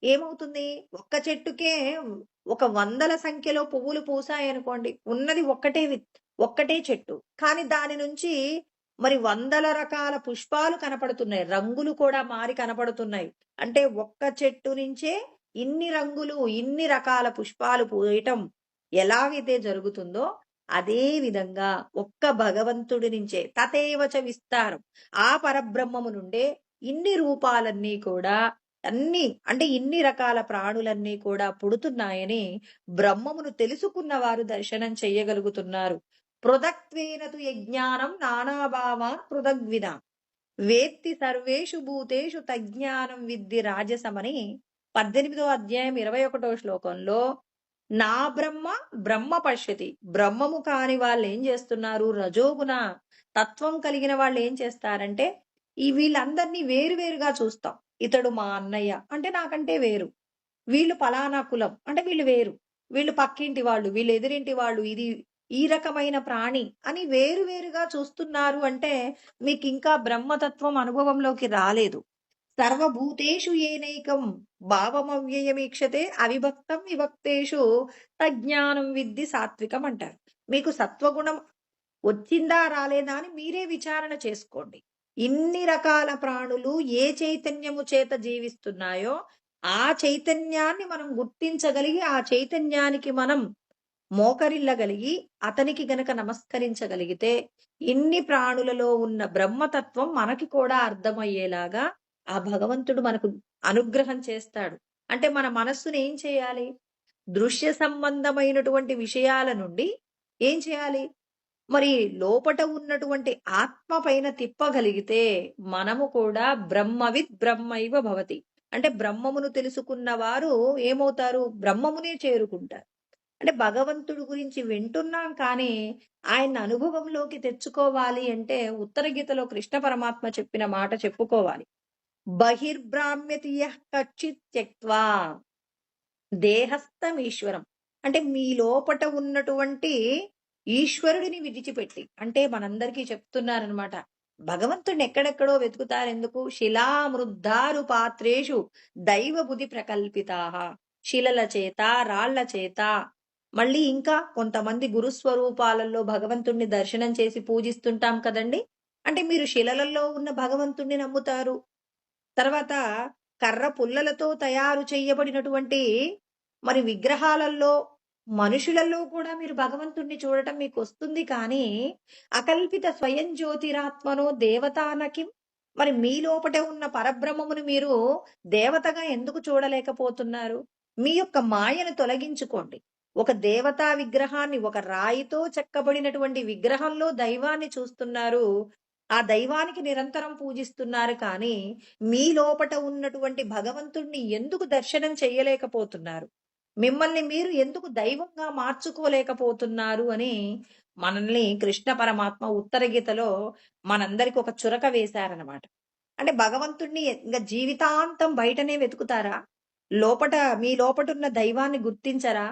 ఏమవుతుంది? ఒక్క చెట్టుకే ఒక వందల సంఖ్యలో పువ్వులు పూసాయనుకోండి, ఉన్నది ఒక్కటే చెట్టు. కానీ దాని నుంచి మరి వందల రకాల పుష్పాలు కనపడుతున్నాయి. రంగులు కూడా మారి కనపడుతున్నాయి. అంటే ఒక్క చెట్టు నుంచే ఇన్ని రంగులు, ఇన్ని రకాల పుష్పాలు పూయటం ఎలాగైతే జరుగుతుందో అదే విధంగా ఒక్క భగవంతుడి నుంచే తథైవచ విస్తారం ఆ పరబ్రహ్మము నుండే ఇన్ని రూపాలన్నీ కూడా అంటే ఇన్ని రకాల ప్రాణులన్నీ కూడా పుడుతున్నాయని బ్రహ్మమును తెలుసుకున్న వారు దర్శనం చెయ్యగలుగుతున్నారు. పృథక్త్వేనతు యజ్ఞానం నానాభావాన్ పృథగ్విధ వేత్తి సర్వేషు భూతేషు తజ్ఞానం విద్ధి రాజసమని 18వ అధ్యాయం 21వ శ్లోకంలో నా బ్రహ్మ పశ్యతి. బ్రహ్మము కాని వాళ్ళు ఏం చేస్తున్నారు? రజోగుణ తత్వం కలిగిన వాళ్ళు ఏం చేస్తారంటే వీళ్ళందరినీ వేరువేరుగా చూస్తాం. ఇతడు మా అన్నయ్య అంటే నాకంటే వేరు, వీళ్ళు పలానా కులం అంటే వీళ్ళు వేరు, వీళ్ళు పక్కింటి వాళ్ళు, వీళ్ళు ఎదురింటి వాళ్ళు, ఇది ఈ రకమైన ప్రాణి అని వేరువేరుగా చూస్తున్నారు. అంటే మీకు ఇంకా బ్రహ్మతత్వం అనుభవంలోకి రాలేదు. సర్వభూతేషు ఏనైకం భావమవ్యయమీక్షతే అవిభక్తం విభక్తేషు తజ్ఞానం విద్ధి సాత్వికం అంటారు. మీకు సత్వగుణం వచ్చిందా రాలేదా అని మీరే విచారణ చేసుకోండి. ఇన్ని రకాల ప్రాణులు ఏ చైతన్యము చేత జీవిస్తున్నాయో ఆ చైతన్యాన్ని మనం గుర్తించగలిగి ఆ చైతన్యానికి మనం మోకరిల్లగలిగి అతనికి గనక నమస్కరించగలిగితే ఇన్ని ప్రాణులలో ఉన్న బ్రహ్మతత్వం మనకి కూడా అర్థమయ్యేలాగా ఆ భగవంతుడు మనకు అనుగ్రహం చేస్తాడు. అంటే మన మనస్సును ఏం చేయాలి? దృశ్య సంబంధమైనటువంటి విషయాల నుండి ఏం చేయాలి? మరి లోపట ఉన్నటువంటి ఆత్మ పైన తిప్పగలిగితే మనము కూడా బ్రహ్మవిత్ బ్రహ్మైవ భవతి. అంటే బ్రహ్మమును తెలుసుకున్న వారు ఏమవుతారు? బ్రహ్మమునే చేరుకుంటారు. అంటే భగవంతుడి గురించి వింటున్నాం కానీ ఆయన అనుభవంలోకి తెచ్చుకోవాలి అంటే ఉత్తర గీతలో కృష్ణ పరమాత్మ చెప్పిన మాట చెప్పుకోవాలి. బహిర్బ్రాహ్మ్యతి యః కచ్చిత్ త్యక్త్వా దేహస్థమీశ్వరం. అంటే మీ లోపట ఉన్నటువంటి ఈశ్వరుడిని విడిచిపెట్టి, అంటే మనందరికీ చెప్తున్నారనమాట. భగవంతుడిని ఎక్కడెక్కడో వెతుకుతారెందుకు? శిలామృద్దారు పాత్రేషు దైవ బుద్ధి ప్రకల్పితాః. శిలల చేత, రాళ్ల చేత, మళ్ళీ ఇంకా కొంతమంది గురుస్వరూపాలలో భగవంతుణ్ణి దర్శనం చేసి పూజిస్తుంటాం కదండీ! అంటే మీరు శిలలలో ఉన్న భగవంతుణ్ణి నమ్ముతారు. తర్వాత కర్ర పుల్లలతో తయారు చేయబడినటువంటి మరి విగ్రహాలలో, మనుషులలో కూడా మీరు భగవంతుణ్ణి చూడటం మీకొస్తుంది కానీ, అకల్పిత స్వయం జ్యోతిరాత్మనో దేవతానకిం, మరి మీ లోపటే ఉన్న పరబ్రహ్మమును మీరు దేవతగా ఎందుకు చూడలేకపోతున్నారు? మీ యొక్క మాయను తొలగించుకోండి. ఒక దేవతా విగ్రహాన్ని, ఒక రాయితో చెక్కబడినటువంటి విగ్రహంలో దైవాన్ని చూస్తున్నారు. ఆ దైవానికి నిరంతరం పూజిస్తున్నారు కానీ, మీ లోపట ఉన్నటువంటి భగవంతుణ్ణి ఎందుకు దర్శనం చేయలేకపోతున్నారు? మిమ్మల్ని మీరు ఎందుకు దైవంగా మార్చుకోలేకపోతున్నారు అని మనల్ని కృష్ణ పరమాత్మ ఉత్తర గీతలో మనందరికి ఒక చురక వేశారనమాట. అంటే భగవంతుణ్ణి ఇంక జీవితాంతం బయటనే వెతుకుతారా? లోపట మీ లోపటున్న దైవాన్ని గుర్తించరా?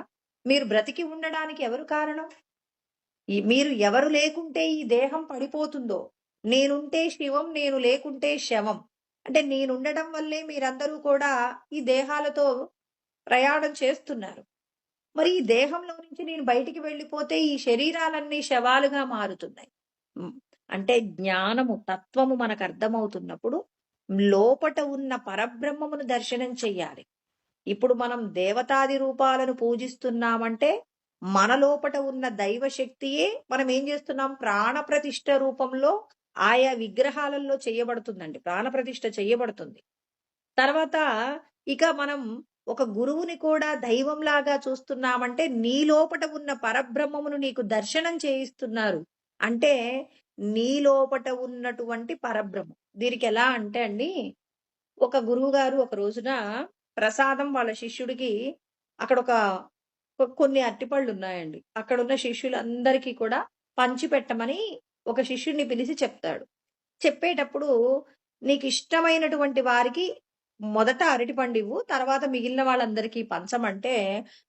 మీరు బ్రతికి ఉండడానికి ఎవరు కారణం? మీరు ఎవరు లేకుంటే ఈ దేహం పడిపోతుందో, నేనుంటే శివం, నేను లేకుంటే శవం. అంటే నేనుండటం వల్లే మీరందరూ కూడా ఈ దేహాలతో ప్రయాణం చేస్తున్నారు. మరి ఈ దేహంలో నుంచి నేను బయటికి వెళ్ళిపోతే ఈ శరీరాలన్నీ శవాలుగా మారుతున్నాయి. హ్మ్. అంటే జ్ఞానము, తత్వము మనకు అర్థమవుతున్నప్పుడు లోపట ఉన్న పరబ్రహ్మమును దర్శనం చెయ్యాలి. ఇప్పుడు మనం దేవతాది రూపాలను పూజిస్తున్నామంటే మన లోపట ఉన్న దైవ శక్తియే మనం ఏం చేస్తున్నాం? ప్రాణప్రతిష్ఠ రూపంలో ఆయా విగ్రహాలలో చేయబడుతుందండి. ప్రాణప్రతిష్ఠ చేయబడుతుంది. తర్వాత ఇక మనం ఒక గురువుని కూడా దైవంలాగా చూస్తున్నామంటే నీ లోపట ఉన్న పరబ్రహ్మమును నీకు దర్శనం చేయిస్తున్నారు. అంటే నీ లోపట ఉన్నటువంటి పరబ్రహ్మం. దీనికి ఎలా అంటే అండి, ఒక గురువుగారు ఒక రోజున ప్రసాదం వాళ్ళ శిష్యుడికి అక్కడ కొన్ని అరటిపళ్ళున్నాయండి. అక్కడున్న శిష్యులందరికీ కూడా పంచిపెట్టమని ఒక శిష్యుడిని పిలిచి చెప్తాడు. చెప్పేటప్పుడు నీకిష్టమైనటువంటి వారికి మొదట అరటిపండివ్వు, తర్వాత మిగిలిన వాళ్ళందరికీ పంచమంటే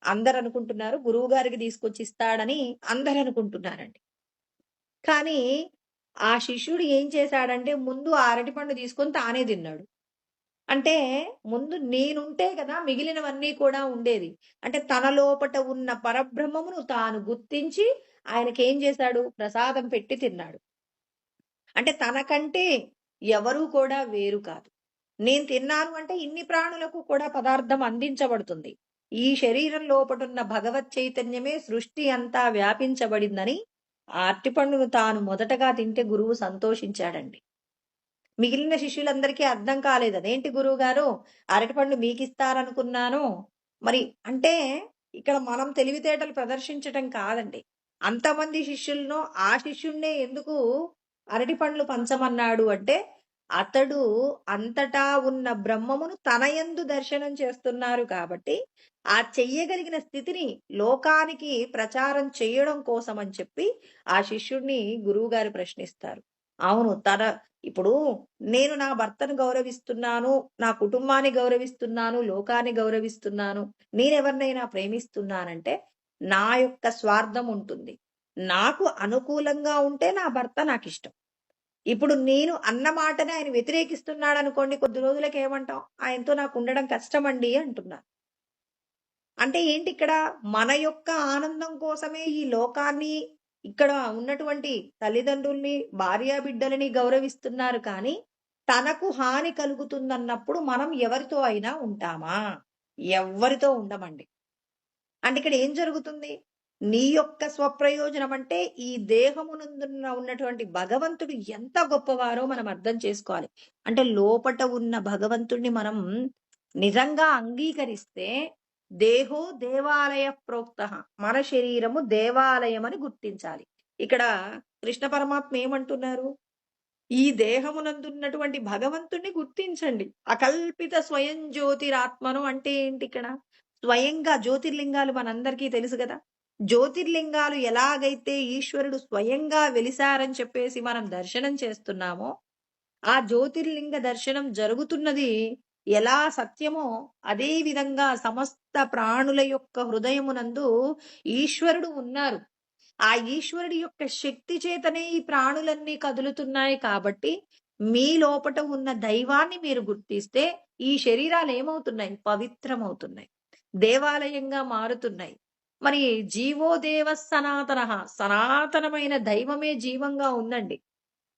అందరనుకుంటున్నారు గురువుగారికి తీసుకొచ్చి ఇస్తాడని అందరనుకుంటున్నారండి. కానీ ఆ శిష్యుడు ఏం చేశాడంటే ముందు ఆ అరటిపండు తీసుకొని తానే తిన్నాడు. అంటే ముందు నేనుంటే కదా మిగిలినవన్నీ కూడా ఉండేది. అంటే తన లోపట ఉన్న పరబ్రహ్మమును తాను గుర్తించి ఆయనకేం చేశాడు? ప్రసాదం పెట్టి తిన్నాడు. అంటే తనకంటే ఎవరు కూడా వేరు కాదు. నేను తిన్నాను అంటే ఇన్ని ప్రాణులకు కూడా పదార్థం అందించబడుతుంది. ఈ శరీరం లోపటున్న భగవత్ చైతన్యమే సృష్టి అంతా వ్యాపించబడిందని ఆ అరటిపండును తాను మొదటగా తింటే గురువు సంతోషించాడండి. మిగిలిన శిష్యులందరికీ అర్థం కాలేదు. అదేంటి గురువుగారు అరటిపండు మీకిస్తారనుకున్నాను. మరి అంటే ఇక్కడ మనం తెలివితేటలు ప్రదర్శించటం కాదండి. అంతమంది శిష్యులను ఆ శిష్యుణ్ణే ఎందుకు అరటిపండ్లు పంచమన్నాడు అంటే, అతడు అంతటా ఉన్న బ్రహ్మమును తన యందు దర్శనం చేస్తున్నారు కాబట్టి, ఆ చెయ్యగలిగిన స్థితిని లోకానికి ప్రచారం చేయడం కోసం అని చెప్పి ఆ శిష్యుడిని గురువుగారు ప్రశ్నిస్తారు. అవును. ఇప్పుడు నేను నా భర్తను గౌరవిస్తున్నాను, నా కుటుంబాన్ని గౌరవిస్తున్నాను, లోకాన్ని గౌరవిస్తున్నాను. నేనెవరినైనా ప్రేమిస్తున్నానంటే నా యొక్క స్వార్థం ఉంటుంది. నాకు అనుకూలంగా ఉంటే నా భర్త నాకిష్టం. ఇప్పుడు నేను అన్న మాటని ఆయన వ్యతిరేకిస్తున్నాడనుకోండి, కొద్ది రోజులకి ఏమంటాం? ఆయనతో నాకుండడం కష్టమండి అంటున్నారు. అంటే ఏంటిక్కడ? మన యొక్క ఆనందం కోసమే ఈ లోకాన్ని, ఇక్కడ ఉన్నటువంటి తల్లిదండ్రుల్ని, భార్యాబిడ్డలని గౌరవిస్తున్నారు కానీ, తనకు హాని కలుగుతుందన్నప్పుడు మనం ఎవరితో అయినా ఉంటామా? ఎవ్వరితో ఉండమండి. అంటే ఇక్కడ ఏం జరుగుతుంది? నీ యొక్క స్వప్రయోజనం అంటే ఈ దేహమునందున్న ఉన్నటువంటి భగవంతుడు ఎంత గొప్పవారో మనం అర్థం చేసుకోవాలి. అంటే లోపట ఉన్న భగవంతుడిని మనం నిజంగా అంగీకరిస్తే దేహో దేవాలయ ప్రోక్త, మన శరీరము దేవాలయం అని గుర్తించాలి. ఇక్కడ కృష్ణ పరమాత్మ ఏమంటున్నారు? ఈ దేహమునందున్నటువంటి భగవంతుణ్ణి గుర్తించండి. అకల్పిత స్వయం జ్యోతిరాత్మను అంటే ఏంటి ఇక్కడ? స్వయంగా జ్యోతిర్లింగాలు మనందరికీ తెలుసు కదా! జ్యోతిర్లింగాలు ఎలాగైతే ఈశ్వరుడు స్వయంగా వెలిసారని చెప్పేసి మనం దర్శనం చేస్తున్నామో, ఆ జ్యోతిర్లింగ దర్శనం జరుగుతున్నది ఎలా సత్యమో అదే విధంగా సమస్త ప్రాణుల యొక్క హృదయమునందు ఈశ్వరుడు ఉన్నారు. ఆ ఈశ్వరుడి యొక్క శక్తి చేతనే ఈ ప్రాణులన్నీ కదులుతున్నాయి కాబట్టి, మీ లోపట ఉన్న దైవాన్ని మీరు గుర్తిస్తే, ఈ శరీరాలు ఏమవుతున్నాయి? పవిత్రమవుతున్నాయి. దేవాలయంగా మారుతున్నాయి. మరి జీవో దేవః సనాతనః, సనాతనమైన దైవమే జీవంగా ఉందండి.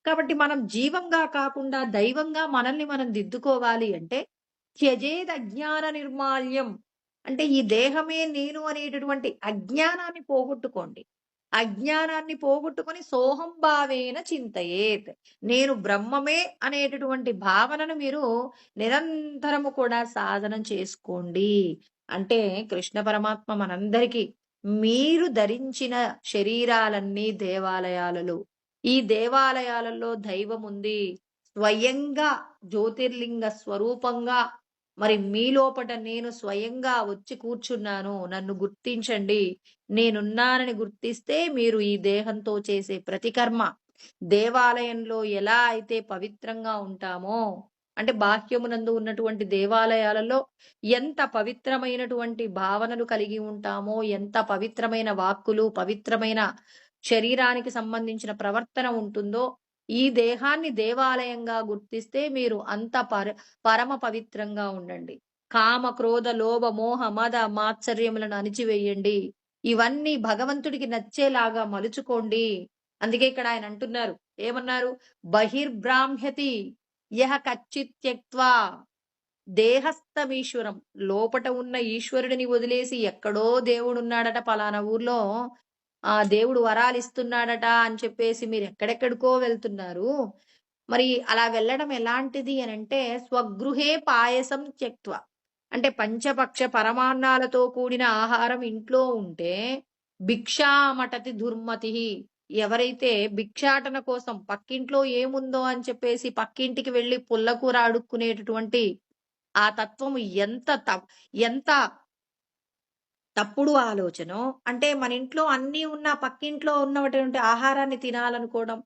కాబట్టి మనం జీవంగా కాకుండా దైవంగా మనల్ని మనం దిద్దుకోవాలి అంటే, త్యజేద్ అజ్ఞాన నిర్మాల్యం. అంటే ఈ దేహమే నేను అనేటటువంటి అజ్ఞానాన్ని పోగొట్టుకోండి. అజ్ఞానాన్ని పోగొట్టుకొని సోహం భావేన చింతయేత్. నేను బ్రహ్మమే అనేటటువంటి భావనను మీరు నిరంతరము కూడా సాధనం చేసుకోండి. అంటే కృష్ణ పరమాత్మ మనందరికీ మీరు ధరించిన శరీరాలన్నీ దేవాలయాలలో, ఈ దేవాలయాలలో దైవముంది. స్వయంగా జ్యోతిర్లింగ స్వరూపంగా మరి మీ లోపట నేను స్వయంగా వచ్చి కూర్చున్నాను. నన్ను గుర్తించండి. నేనున్నానని గుర్తిస్తే మీరు ఈ దేహంతో చేసే ప్రతి కర్మ దేవాలయంలో ఎలా అయితే పవిత్రంగా ఉంటామో, అంటే బాహ్యమునందు ఉన్నటువంటి దేవాలయాలలో ఎంత పవిత్రమైనటువంటి భావనలు కలిగి ఉంటామో, ఎంత పవిత్రమైన వాక్కులు, పవిత్రమైన శరీరానికి సంబంధించిన ప్రవర్తన ఉంటుందో, ఈ దేహాన్ని దేవాలయంగా గుర్తిస్తే మీరు అంత పరమ పవిత్రంగా ఉండండి. కామ, క్రోధ, లోభ, మోహ, మద, మాత్సర్యములను అణిచివేయండి. ఇవన్నీ భగవంతుడికి నచ్చేలాగా మలుచుకోండి. అందుకే ఇక్కడ ఆయన అంటున్నారు. ఏమన్నారు? బహిర్బ్రాహ్మ్యతి యః కచ్చిత్ త్యక్త్వా దేహస్థమీశ్వరం. లోపట ఉన్న ఈశ్వరుడిని వదిలేసి ఎక్కడో దేవుడున్నాడట పలానా ఊర్లో, ఆ దేవుడు వరాలిస్తున్నాడట అని చెప్పేసి మీరు ఎక్కడెక్కడికో వెళ్తున్నారు. మరి అలా వెళ్ళడం ఎలాంటిది అనంటే, స్వగృహే పాయసం త్యక్త్వా. అంటే పంచపక్ష పరమాన్నాలతో కూడిన ఆహారం ఇంట్లో ఉంటే, భిక్షామటతి దుర్మతిః. ఎవరైతే భిక్షాటన కోసం పక్కింట్లో ఏముందో అని చెప్పేసి పక్కింటికి వెళ్లి పుల్లకూర అడుక్కునేటటువంటి ఆ తత్వము ఎంత తప్పుడు ఆలోచనో, అంటే మన ఇంట్లో అన్నీ ఉన్నా పక్కింట్లో ఉన్నటువంటి ఆహారాన్ని తినాలనుకోవడం,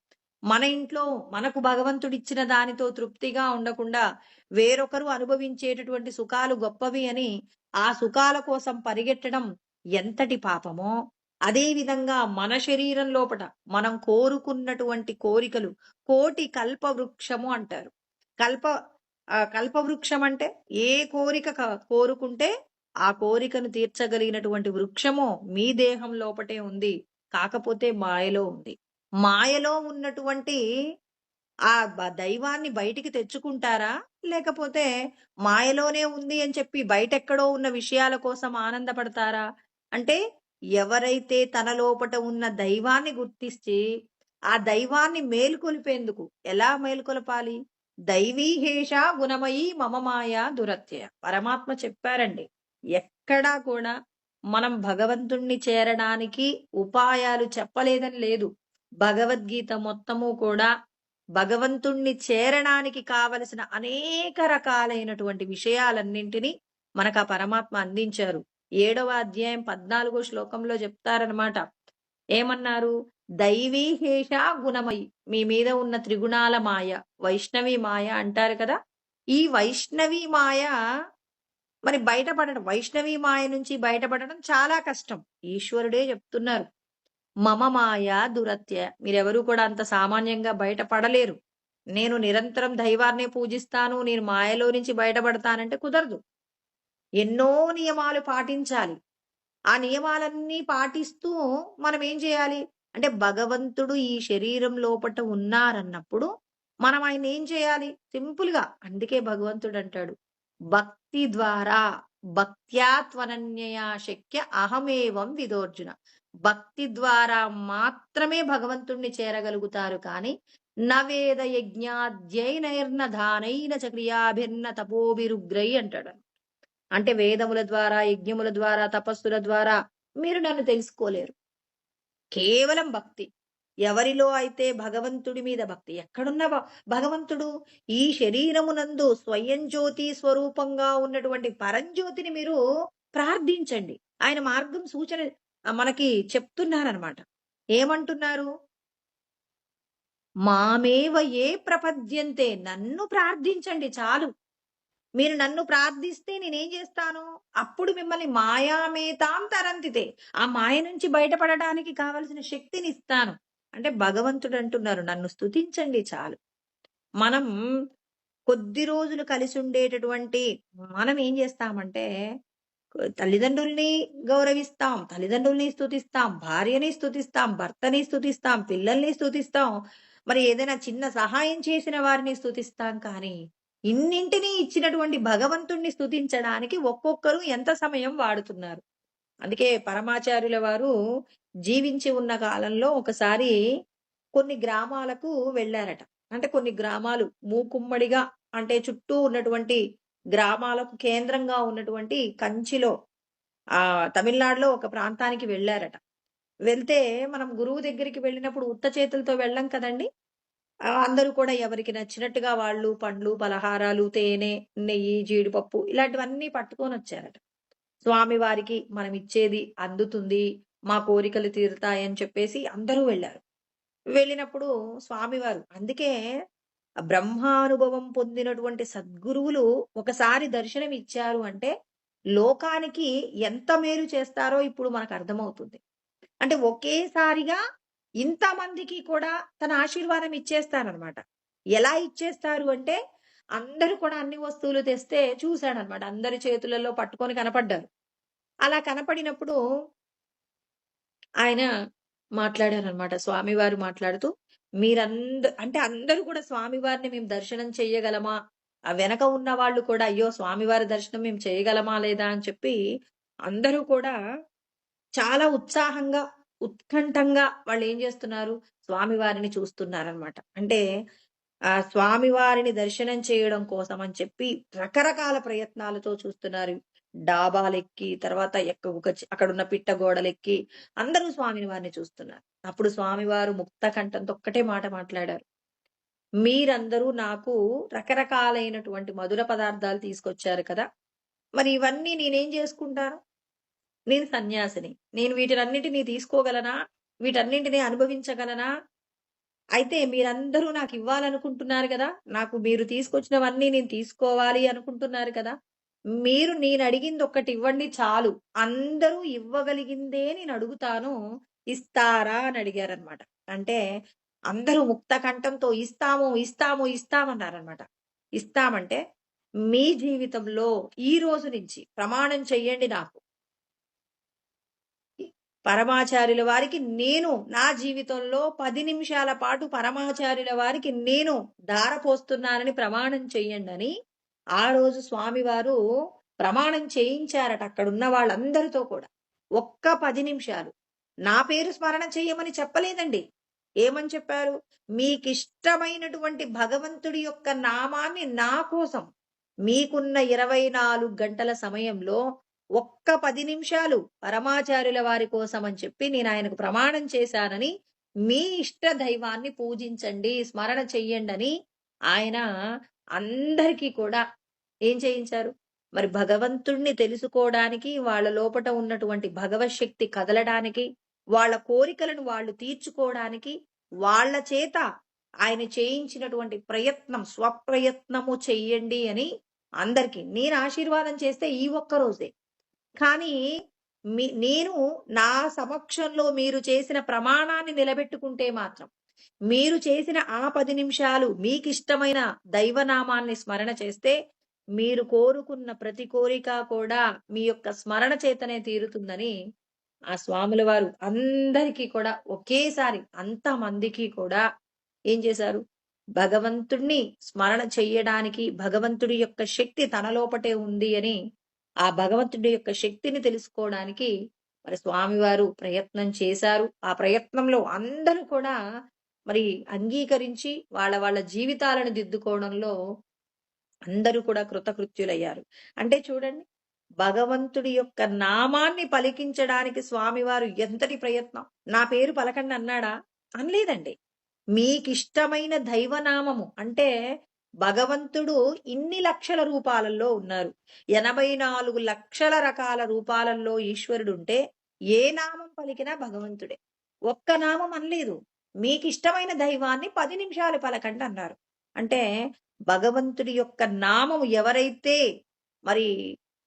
మన ఇంట్లో మనకు భగవంతుడిచ్చిన దానితో తృప్తిగా ఉండకుండా వేరొకరు అనుభవించేటటువంటి సుఖాలు గొప్పవి అని ఆ సుఖాల కోసం పరిగెట్టడం ఎంతటి పాపమో, అదే విధంగా మన శరీరం లోపట మనం కోరుకున్నటువంటి కోరికలు కోటి కల్పవృక్షము అంటారు. కల్ప కల్పవృక్షం అంటే ఏ కోరిక కోరుకుంటే ఆ కోరికను తీర్చగలిగినటువంటి వృక్షము మీ దేహం లోపటే ఉంది. కాకపోతే మాయలో ఉంది. మాయలో ఉన్నటువంటి ఆ దైవాన్ని బయటికి తెచ్చుకుంటారా? లేకపోతే మాయలోనే ఉంది అని చెప్పి బయటెక్కడో ఉన్న విషయాల కోసం ఆనందపడతారా? అంటే ఎవరైతే తన లోపట ఉన్న దైవాన్ని గుర్తించి, ఆ దైవాన్ని మేలుకొలిపేందుకు ఎలా మేలుకొలపాలి? దైవీహేష గుణమయీ మమ మాయా దురత్యయ. పరమాత్మ చెప్పారండి. ఎక్కడా కూడా మనం భగవంతుణ్ణి చేరడానికి ఉపాయాలు చెప్పలేదని లేదు. భగవద్గీత మొత్తము కూడా భగవంతుణ్ణి చేరడానికి కావలసిన అనేక రకాలైనటువంటి విషయాలన్నింటినీ మనకు ఆ పరమాత్మ అందించారు. 7వ అధ్యాయం 14వ శ్లోకంలో చెప్తారనమాట. ఏమన్నారు? దైవీహేష గుణమయి. మీ మీద ఉన్న త్రిగుణాల మాయ, వైష్ణవి మాయ అంటారు కదా! ఈ వైష్ణవి మాయ మరి బయటపడడం, వైష్ణవి మాయ నుంచి బయటపడడం చాలా కష్టం. ఈశ్వరుడే చెప్తున్నారు. మమ మాయ దురత్య. మీరెవరూ కూడా అంత సామాన్యంగా బయటపడలేరు. నేను నిరంతరం దైవాన్నే పూజిస్తాను, నేను మాయలో నుంచి బయటపడతానంటే కుదరదు. ఎన్నో నియమాలు పాటించాలి. ఆ నియమాలన్నీ పాటిస్తూ మనం ఏం చేయాలి? అంటే భగవంతుడు ఈ శరీరం లోపట ఉన్నారన్నప్పుడు మనం ఆయన్నేం చేయాలి? సింపుల్‌గా అందుకే భగవంతుడంటాడు, భక్తి ద్వారా భక్త్యా త్వనన్యయా శక్య అహమేవం విదోర్జున. భక్తి ద్వారా మాత్రమే భగవంతుణ్ణి చేరగలుగుతారు కానీ, నవేద యజ్ఞాధ్యయనైర్న దానైన చ క్రియాభిర్న తపోభిరుగ్రై అంటాడు. అంటే వేదముల ద్వారా, యజ్ఞముల ద్వారా, తపస్సుల ద్వారా మీరు నన్ను తెలుసుకోలేరు. కేవలం భక్తి. ఎవరిలో అయితే భగవంతుడి మీద భక్తి. ఎక్కడున్న భగవంతుడు? ఈ శరీరమునందు స్వయం జ్యోతి స్వరూపంగా ఉన్నటువంటి పరంజ్యోతిని మీరు ప్రార్థించండి. ఆయన మార్గం సూచన మనకి చెప్తున్నారనమాట. ఏమంటున్నారు? మామేవ ఏ ప్రపద్యంతే. నన్ను ప్రార్థించండి చాలు. మీరు నన్ను ప్రార్థిస్తే నేనేం చేస్తాను? అప్పుడు మిమ్మల్ని మాయామేతాం తరంతితే. ఆ మాయ నుంచి బయటపడడానికి కావలసిన శక్తినిస్తాను. అంటే భగవంతుడు అంటున్నారు, నన్ను స్తుతించండి చాలు. మనం కొద్ది రోజులు కలిసుండేటటువంటి మనం ఏం చేస్తామంటే, తల్లిదండ్రుల్ని గౌరవిస్తాం, తల్లిదండ్రుల్ని స్తుతిస్తాం, భార్యని స్తుతిస్తాం, భర్తని స్తుతిస్తాం, పిల్లల్ని స్తుతిస్తాం. మరి ఏదైనా చిన్న సహాయం చేసిన వారిని స్తుతిస్తాం కానీ, ఇన్నింటిని ఇచ్చినటువంటి భగవంతుణ్ణి స్తుతించడానికి ఒక్కొక్కరు ఎంత సమయం వాడుతున్నారు. అందుకే పరమాచార్యుల వారు జీవించి ఉన్న కాలంలో ఒకసారి కొన్ని గ్రామాలకు వెళ్లారట. అంటే కొన్ని గ్రామాలు మూకుమ్మడిగా, అంటే చుట్టూ ఉన్నటువంటి గ్రామాలకు కేంద్రంగా ఉన్నటువంటి కంచిలో తమిళనాడులో ఒక ప్రాంతానికి వెళ్లారట. వెళ్తే మనం గురువు దగ్గరికి వెళ్ళినప్పుడు ఉత్త చేతులతో వెళ్ళం కదండీ! అందరూ కూడా ఎవరికి నచ్చినట్టుగా వాళ్ళు పండ్లు, పలహారాలు, తేనె, నెయ్యి, జీడిపప్పు ఇలాంటివన్నీ పట్టుకొనొచ్చారట. స్వామివారికి మనమిచ్చేది అందుతుంది, మా కోరికలు తీరుతాయని చెప్పేసి అందరూ వెళ్లారు. వెళ్ళినప్పుడు స్వామివారు అందుకే బ్రహ్మానుభవం పొందినటువంటి సద్గురువులు ఒకసారి దర్శనం ఇచ్చారు అంటే, లోకానికి ఎంత మేలు చేస్తారో ఇప్పుడు మనకర్థమవుతుంది. అంటే ఒకేసారిగా ఇంతమందికి కూడా తన ఆశీర్వాదం ఇచ్చేస్తారనమాట. ఎలా ఇచ్చేస్తారు అంటే, అందరూ కూడా అన్ని వస్తువులు తెస్తే చూసాడనమాట. అందరి చేతులలో పట్టుకొని కనపడ్డారు. అలా కనపడినప్పుడు ఆయన మాట్లాడారనమాట. స్వామివారు మాట్లాడుతూ, అంటే అందరూ కూడా స్వామివారిని మేము దర్శనం చెయ్యగలమా? ఆ వెనక ఉన్న వాళ్ళు కూడా, అయ్యో! స్వామివారి దర్శనం మేము చేయగలమా లేదా అని చెప్పి అందరూ కూడా చాలా ఉత్సాహంగా, ఉత్కంఠంగా వాళ్ళేం జేస్తున్నారు, స్వామివారిని చూస్తున్నారనమాట. అంటే స్వామివారిని దర్శనం చేయడం కోసం అని చెప్పి రకరకాల ప్రయత్నాలతో చూస్తున్నారు. డాబాలెక్కి, తర్వాత అక్కడున్న పిట్ట గోడలెక్కి అందరూ స్వామిని వారిని చూస్తున్నారు. అప్పుడు స్వామివారు ముక్త కంఠంతో ఒక్కటే మాట మాట్లాడారు. మీరందరూ నాకు రకరకాలైనటువంటి మధుర పదార్థాలు తీసుకొచ్చారు కదా! మరి ఇవన్నీ నేనేం జేసుకుంటాను? నేను సన్యాసిని. నేను వీటినన్నిటిని తీసుకోగలనా? వీటన్నింటిని అనుభవించగలనా? అయితే మీరందరూ నాకివ్వాలనుకుంటున్నారు గదా! నాకు మీరు తీసుకొచ్చినవన్నీ నేను తీసుకోవాలి అనుకుంటున్నారు కదా! మీరు నేనడిగిందొక్కటివ్వండి చాలు. అందరూ ఇవ్వగలిగిందే నేనడుగుతాను. ఇస్తారా అని అడిగారనమాట. అంటే అందరూ ముక్త కంఠంతో ఇస్తాము, ఇస్తాము, ఇస్తామన్నారనమాట. ఇస్తామంటే మీ జీవితంలో ఈ రోజు నుంచి ప్రమాణం చెయ్యండి నాకు. పరమాచార్యుల వారికి నేను నా జీవితంలో 10 నిమిషాల పాటు పరమాచార్యుల వారికి నేను ధారపోస్తున్నానని ప్రమాణం చెయ్యండని ఆ రోజు స్వామివారు ప్రమాణం చేయించారట అక్కడున్న వాళ్ళందరితో కూడా. ఒక్క 10 నిమిషాలు. నా పేరు స్మరణ చెయ్యమని చెప్పలేదండి. ఏమని చెప్పారు? మీకిష్టమైనటువంటి భగవంతుడి యొక్క నామాన్ని నా కోసం మీకున్న 24 గంటల సమయంలో ఒక్క 10 నిమిషాలు పరమాచార్యుల వారి కోసం అని చెప్పి నేనాయనకు ప్రమాణం చేశానని, మీ ఇష్ట దైవాన్ని పూజించండి, స్మరణ చెయ్యండని ఆయన అందరికీ కూడా ఏం చేయించారు? మరి భగవంతుడిని తెలుసుకోవడానికి, వాళ్ళ లోపట ఉన్నటువంటి భగవశ్శక్తి కదలడానికి, వాళ్ళ కోరికలను వాళ్ళు తీర్చుకోవడానికి, వాళ్ళ చేత ఆయన చేయించినటువంటి ప్రయత్నం, స్వప్రయత్నము చెయ్యండి అని అందరికి. నేను ఆశీర్వాదం చేస్తే ఈ ఒక్క రోజే. కానీ నేను నా సమక్షంలో మీరు చేసిన ప్రమాణాన్ని నిలబెట్టుకుంటే మాత్రం, మీరు చేసిన ఆ 10 నిమిషాలు మీకిష్టమైన దైవనామాన్ని స్మరణ చేస్తే, మీరు కోరుకున్న ప్రతి కోరిక కూడా మీ యొక్క స్మరణ చేతనే తీరుతుందని ఆ స్వాముల వారు అందరికీ కూడా ఒకేసారి అంతమందికి కూడా ఏం చేశారు? భగవంతుణ్ణి స్మరణ చెయ్యడానికి, భగవంతుడి యొక్క శక్తి తన లోపటే ఉంది అని ఆ భగవంతుడి యొక్క శక్తిని తెలుసుకోవడానికి మరి స్వామివారు ప్రయత్నం చేశారు. ఆ ప్రయత్నంలో అందరూ కూడా మరి అంగీకరించి వాళ్ళ వాళ్ళ జీవితాలను దిద్దుకోవడంలో అందరూ కూడా కృతకృత్యులయ్యారు. అంటే చూడండి, భగవంతుడి యొక్క నామాన్ని పలికించడానికి స్వామివారు ఎంతటి ప్రయత్నం. నా పేరు పలకండి అన్నాడా? అనలేదండి. మీకిష్టమైన దైవనామము అంటే భగవంతుడు ఇన్ని లక్షల రూపాలలో ఉన్నారు. 84 లక్షల రకాల రూపాలలో ఈశ్వరుడుంటే ఏ నామం పలికినా భగవంతుడే. ఒక్క నామం అనలేదు. మీకిష్టమైన దైవాన్ని 10 నిమిషాలు పలకండి అన్నారు. అంటే భగవంతుడి యొక్క నామము ఎవరైతే మరి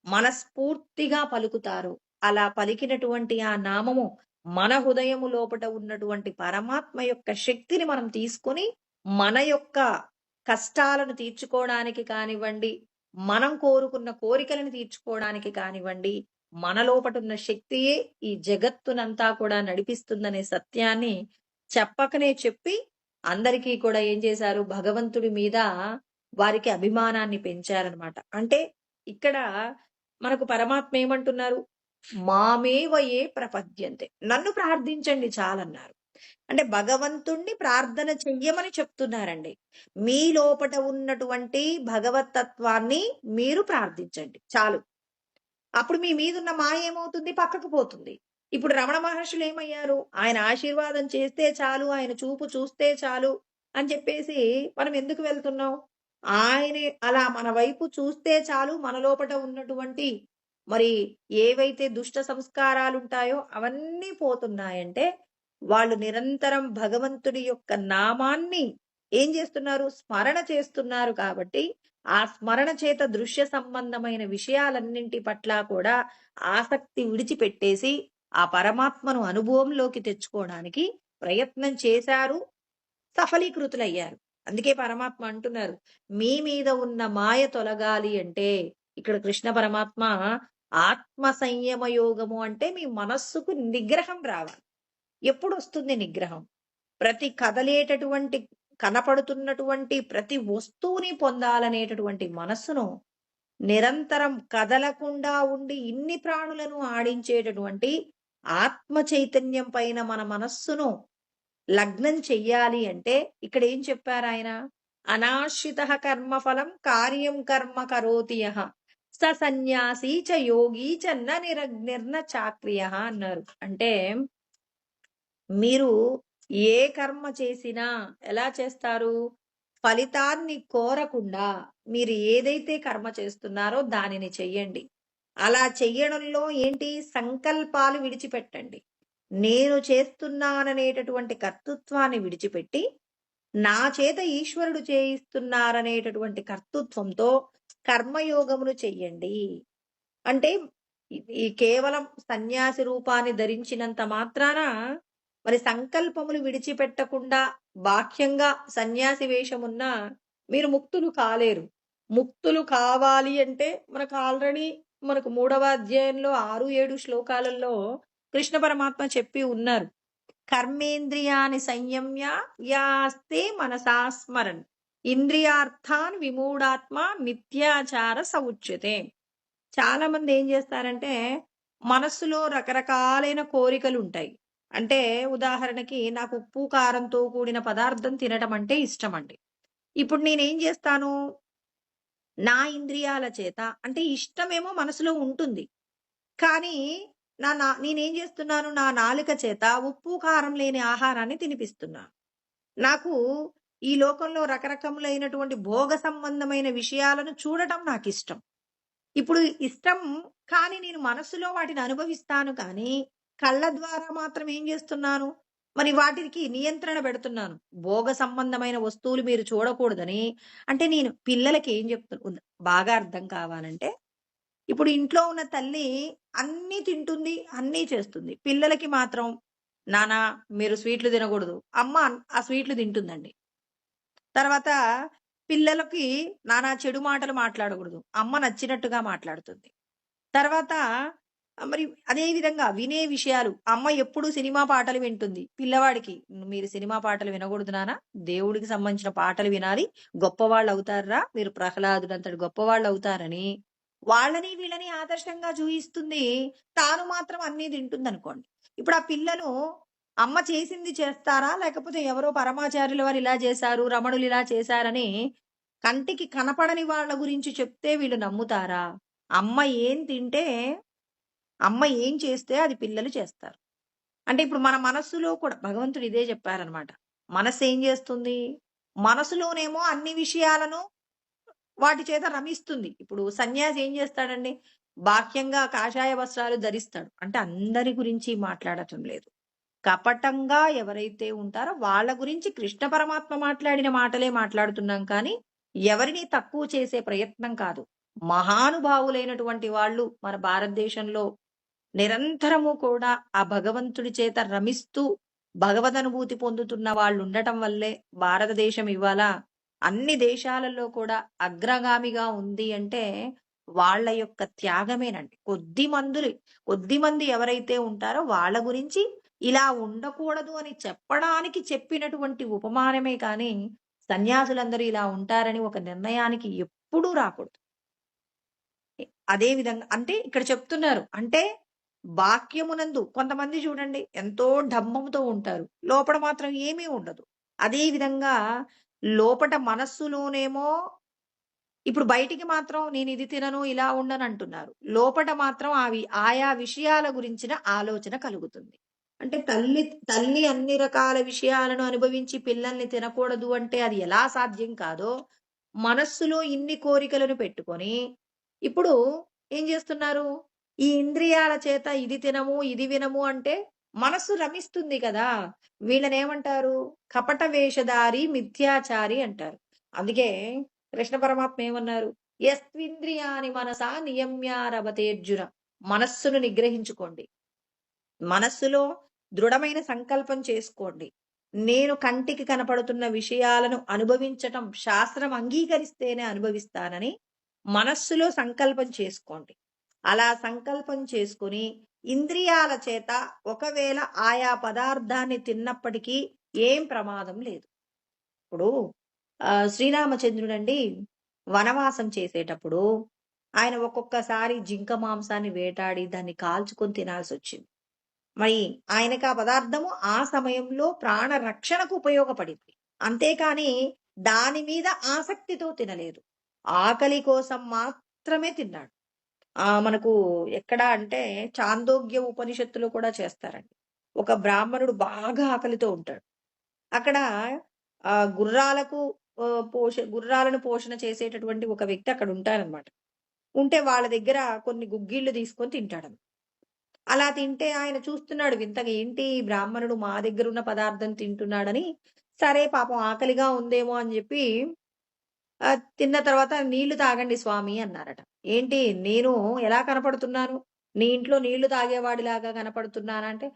మనస్ఫూర్తిగా పలుకుతారో, అలా పలికినటువంటి ఆ నామము మన హృదయము లోపట ఉన్నటువంటి పరమాత్మ యొక్క శక్తిని మనం తీసుకొని, మన యొక్క కష్టాలను తీర్చుకోవడానికి కానివ్వండి, మనం కోరుకున్న కోరికలను తీర్చుకోవడానికి కానివ్వండి, మన లోపటున్న శక్తియే ఈ జగత్తునంతా కూడా నడిపిస్తుందనే సత్యాన్ని చెప్పకనే చెప్పి, అందరికీ కూడా ఏం చేశారు, భగవంతుడి మీద వారికి అభిమానాన్ని పెంచారనమాట. అంటే ఇక్కడ మనకు పరమాత్మ ఏమంటున్నారు? మామేవ ఏ ప్రపద్యంతే. నన్ను ప్రార్థించండి చాలన్నారు. అంటే భగవంతుణ్ణి ప్రార్థన చెయ్యమని చెప్తున్నారండి. మీ లోపట ఉన్నటువంటి భగవత్తత్వాన్ని మీరు ప్రార్థించండి చాలు. అప్పుడు మీ మీదున్న మాయ ఏమవుతుంది? పక్కకు పోతుంది. ఇప్పుడు రమణ మహర్షులు ఏమయ్యారు? ఆయన ఆశీర్వాదం చేస్తే చాలు, ఆయన చూపు చూస్తే చాలు అని చెప్పేసి మనం ఎందుకు వెళ్తున్నాం? ఆయనే అలా మన వైపు చూస్తే చాలు, మన లోపట ఉన్నటువంటి మరి ఏవైతే దుష్ట సంస్కారాలుంటాయో అవన్నీ పోతున్నాయంటే, వాళ్ళు నిరంతరం భగవంతుడి యొక్క నామాన్ని ఏం చేస్తున్నారు? స్మరణ చేస్తున్నారు కాబట్టి, ఆ స్మరణ చేత దృశ్య సంబంధమైన విషయాలన్నింటి పట్ల కూడా ఆసక్తి విడిచిపెట్టేసి, ఆ పరమాత్మను అనుభవంలోకి తెచ్చుకోవడానికి ప్రయత్నం చేశారు, సఫలీకృతులయ్యారు. అందుకే పరమాత్మ అంటున్నారు, మీ మీద ఉన్న మాయ తొలగాలి అంటే, ఇక్కడ కృష్ణ పరమాత్మ ఆత్మ సంయమ యోగము అంటే మీ మనస్సుకు నిగ్రహం రావాలి. ఎప్పుడొస్తుంది నిగ్రహం? ప్రతి కదలేటటువంటి కనపడుతున్నటువంటి ప్రతి వస్తువుని పొందాలనేటటువంటి మనస్సును నిరంతరం కదలకుండా ఉండి ఇన్ని ప్రాణులను ఆడించేటటువంటి ఆత్మ చైతన్యం పైన మన మనస్సును లగ్నం చెయ్యాలి అంటే ఇక్కడ ఏం చెప్పారు ఆయన? అనాశ్రిత కర్మఫలం కార్యం కర్మ కరోతి యః స సన్యాసీ చ యోగి చ న నిరగ్నిర్న చాక్రియ అన్నారు. అంటే మీరు ఏ కర్మ చేసినా ఎలా చేస్తారు? ఫలితాన్ని కోరకుండా మీరు ఏదైతే కర్మ చేస్తున్నారో దానిని చెయ్యండి. అలా చెయ్యడంలో ఏంటి? సంకల్పాలు విడిచిపెట్టండి. నేను చేస్తున్నాననేటటువంటి కర్తృత్వాన్ని విడిచిపెట్టి, నా చేత ఈశ్వరుడు చేయిస్తున్నారనేటటువంటి కర్తృత్వంతో కర్మయోగమును చెయ్యండి. అంటే ఈ కేవలం సన్యాసి రూపాన్ని ధరించినంత మాత్రాన మరి సంకల్పములు విడిచిపెట్టకుండా బాహ్యంగా సన్యాసి వేషమున్నా మీరు ముక్తులు కాలేరు. ముక్తులు కావాలి అంటే మనకు 3వ అధ్యాయంలో 6, 7 శ్లోకాలలో కృష్ణ పరమాత్మ చెప్పి ఉన్నారు. కర్మేంద్రియాని సంయమ్య యాస్తే మనసా స్మరన్ ఇంద్రియార్థాన్ విమూఢాత్మ మిథ్యాచార సముచ్యతే. చాలా మంది ఏం చేస్తారంటే మనస్సులో రకరకాలైన కోరికలు ఉంటాయి. అంటే ఉదాహరణకి నాకు ఉప్పు కారంతో కూడిన పదార్థం తినటం అంటే ఇష్టం అండి. ఇప్పుడు నేనేం చేస్తాను? నా ఇంద్రియాల చేత అంటే ఇష్టమేమో మనసులో ఉంటుంది. కానీ నేనేం చేస్తున్నాను? నా నాలుక చేత ఉప్పు కారం లేని ఆహారాన్ని తినిపిస్తున్నాను. నాకు ఈ లోకంలో రకరకములైనటువంటి భోగ సంబంధమైన విషయాలను చూడటం నాకిష్టం. ఇప్పుడు ఇష్టం, కానీ నేను మనస్సులో వాటిని అనుభవిస్తాను కానీ, కళ్ళ ద్వారా మాత్రం ఏం చేస్తున్నాను? మరి వాటికి నియంత్రణ పెడుతున్నాను. భోగ సంబంధమైన వస్తువులు మీరు చూడకూడదని. అంటే నేను పిల్లలకి ఏం బాగా అర్థం కావాలంటే, ఇప్పుడు ఇంట్లో ఉన్న తల్లి అన్నీ తింటుంది, అన్నీ చేస్తుంది. పిల్లలకి మాత్రం నాన్న మీరు స్వీట్లు తినకూడదు. అమ్మ ఆ స్వీట్లు తింటుందండి. తర్వాత పిల్లలకి నానా చెడు మాటలు మాట్లాడకూడదు. అమ్మ నచ్చినట్టుగా మాట్లాడుతుంది. తర్వాత మరి అదే విధంగా వినే విషయాలు అమ్మ ఎప్పుడు సినిమా పాటలు వింటుంది. పిల్లవాడికి మీరు సినిమా పాటలు వినకూడదు నాన్న. దేవుడికి సంబంధించిన పాటలు వినాలి. గొప్పవాళ్ళు అవుతారా మీరు, ప్రహ్లాదుడంతటి గొప్పవాళ్ళు అవుతారని వాళ్ళని వీళ్ళని ఆదర్శంగా చూయిస్తుంది. తాను మాత్రం అన్నీ తింటుందనుకోండి. ఇప్పుడు ఆ పిల్లలు అమ్మ చేసింది చేస్తారా? లేకపోతే ఎవరో పరమాచార్యుల వారు ఇలా చేశారు, రమణులు ఇలా చేశారని కంటికి కనపడని వాళ్ళ గురించి చెప్తే వీళ్ళు నమ్ముతారా? అమ్మ ఏం తింటే, అమ్మ ఏం చేస్తే అది పిల్లలు చేస్తారు. అంటే ఇప్పుడు మన మనస్సులో కూడా భగవంతుడు ఇదే చెప్పారనమాట. మనస్సు ఏం చేస్తుంది? మనసులోనేమో అన్ని విషయాలను వాటి చేత రమిస్తుంది. ఇప్పుడు సన్యాసి ఏం చేస్తాడండి? బాహ్యంగా కాషాయ వస్త్రాలు ధరిస్తాడు. అంటే అందరి గురించి మాట్లాడటం లేదు. కపటంగా ఎవరైతే ఉంటారో వాళ్ళ గురించి కృష్ణ పరమాత్మ మాట్లాడిన మాటలే మాట్లాడుతున్నాం కానీ, ఎవరిని తక్కువ చేసే ప్రయత్నం కాదు. మహానుభావులైనటువంటి వాళ్ళు మన భారతదేశంలో నిరంతరము కూడా ఆ భగవంతుడి చేత రమిస్తూ భగవదనుభూతి పొందుతున్న వాళ్ళుండటం వల్లే భారతదేశం ఇవాళ అన్ని దేశాలలో కూడా అగ్రగామిగా ఉంది అంటే వాళ్ళ యొక్క త్యాగమేనండి. కొద్దిమంది ఎవరైతే ఉంటారో వాళ్ళ గురించి ఇలా ఉండకూడదు అని చెప్పడానికి చెప్పినటువంటి ఉపమానమే కానీ, సన్యాసులందరూ ఇలా ఉంటారని ఒక నిర్ణయానికి ఎప్పుడూ రాకూడదు. అదే విధంగా అంటే ఇక్కడ చెప్తున్నారు. అంటే వాక్యమునందు కొంతమంది చూడండి ఎంతో డంబంతో ఉంటారు. లోపల మాత్రం ఏమీ ఉండదు. అదే విధంగా లోపట మనస్సులోనేమో ఇప్పుడు బయటికి మాత్రం నేనిది తినను, ఇలా ఉండనంటున్నారు. లోపట మాత్రం ఆయా విషయాల గురించిన ఆలోచన కలుగుతుంది. అంటే తల్లి అన్ని రకాల విషయాలను అనుభవించి పిల్లల్ని తినకూడదు అంటే అది ఎలా సాధ్యం కాదో, మనస్సులో ఇన్ని కోరికలను పెట్టుకొని, ఇప్పుడు ఏం చేస్తున్నారు? ఈ ఇంద్రియాల చేత ఇది తినము, ఇది వినము అంటే మనస్సు రమిస్తుంది కదా! వీళ్ళనేమంటారు? కపట వేషధారి, మిథ్యాచారి అంటారు. అందుకే కృష్ణ పరమాత్మ ఏమన్నారు? యస్త్వింద్రియాని మనసా నియమ్యారభతేర్జున. మనస్సును నిగ్రహించుకోండి. మనస్సులో దృఢమైన సంకల్పం చేసుకోండి. నేను కంటికి కనపడుతున్న విషయాలను అనుభవించటం శాస్త్రం అంగీకరిస్తేనే అనుభవిస్తానని మనస్సులో సంకల్పం చేసుకోండి. అలా సంకల్పం చేసుకొని ఇంద్రియాల చేత ఒకవేళ ఆయా పదార్థాన్ని తిన్నప్పటికీ ఏం ప్రమాదం లేదు. ఇప్పుడు శ్రీరామచంద్రుడండి వనవాసం చేసేటప్పుడు ఆయన ఒక్కొక్కసారి జింక మాంసాన్ని వేటాడి దాన్ని కాల్చుకొని తినాల్సొచ్చింది. మరి ఆయనకి ఆ పదార్థము ఆ సమయంలో ప్రాణ రక్షణకు ఉపయోగపడింది. అంతేకాని దాని మీద ఆసక్తితో తినలేదు. ఆకలి కోసం మాత్రమే తిన్నాడు. మనకు ఎక్కడ అంటే చాందోగ్య ఉపనిషత్తులో కూడా చేస్తారండి. ఒక బ్రాహ్మణుడు బాగా ఆకలితో ఉంటాడు. అక్కడ గుర్రాలకు గుర్రాలను పోషణ చేసేటటువంటి ఒక వ్యక్తి అక్కడ ఉంటారనమాట. ఉంటే వాళ్ళ దగ్గర కొన్ని గుగ్గిళ్ళు తీసుకొని తింటాడన్నమాట. అలా తింటే ఆయన చూస్తున్నాడు వింతగా ఏంటి ఈ బ్రాహ్మణుడు మా దగ్గరున్న పదార్థం తింటున్నాడని, సరే పాపం ఆకలిగా ఉందేమో అని చెప్పి తిన్న తర్వాత "నీళ్లు తాగండి స్వామి" అన్నారట. ఏంటి నేను ఎలా కనపడుతున్నాను? నీ ఇంట్లో నీళ్లు తాగేవాడిలాగా కనపడుతున్నానా అంటే,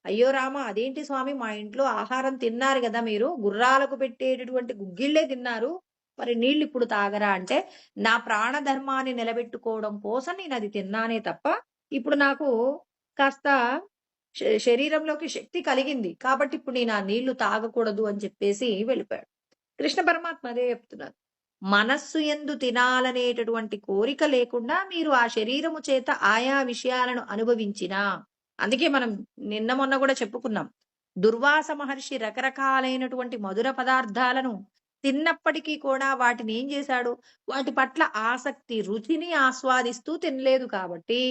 "అయ్యో రామ! అదేంటి స్వామి మా ఇంట్లో ఆహారం తిన్నారు గదా మీరు. గుర్రాలకు పెట్టేటటువంటి గుగ్గిళ్ళే తిన్నారు. మరి నీళ్ళిప్పుడు తాగరా?" అంటే, "నా ప్రాణధర్మాన్ని నిలబెట్టుకోవడం కోసం నేనది తిన్నానే తప్ప, ఇప్పుడు నాకు కాస్త శరీరంలోకి శక్తి కలిగింది. కాబట్టి ఇప్పుడు నేను ఆ నీళ్లు తాగకూడదు" అని చెప్పేసి వెళ్ళిపోయాడు. కృష్ణ పరమాత్మ అదే చెప్తున్నారు. మనస్సు యందు తినాలనేటటువంటి కోరిక లేకుండా మీరు ఆ శరీరము చేత ఆయా విషయాలను అనుభవించినా అందుకే మనం నిన్న మొన్న కూడా చెప్పుకున్నాం. దుర్వాస మహర్షి రకరకాలైనటువంటి మధుర పదార్థాలను తిన్నప్పటికీ కూడా వాటిని ఏం చేశాడు? వాటి పట్ల ఆసక్తి, రుచిని ఆస్వాదిస్తూ తినలేదు కాబట్టి,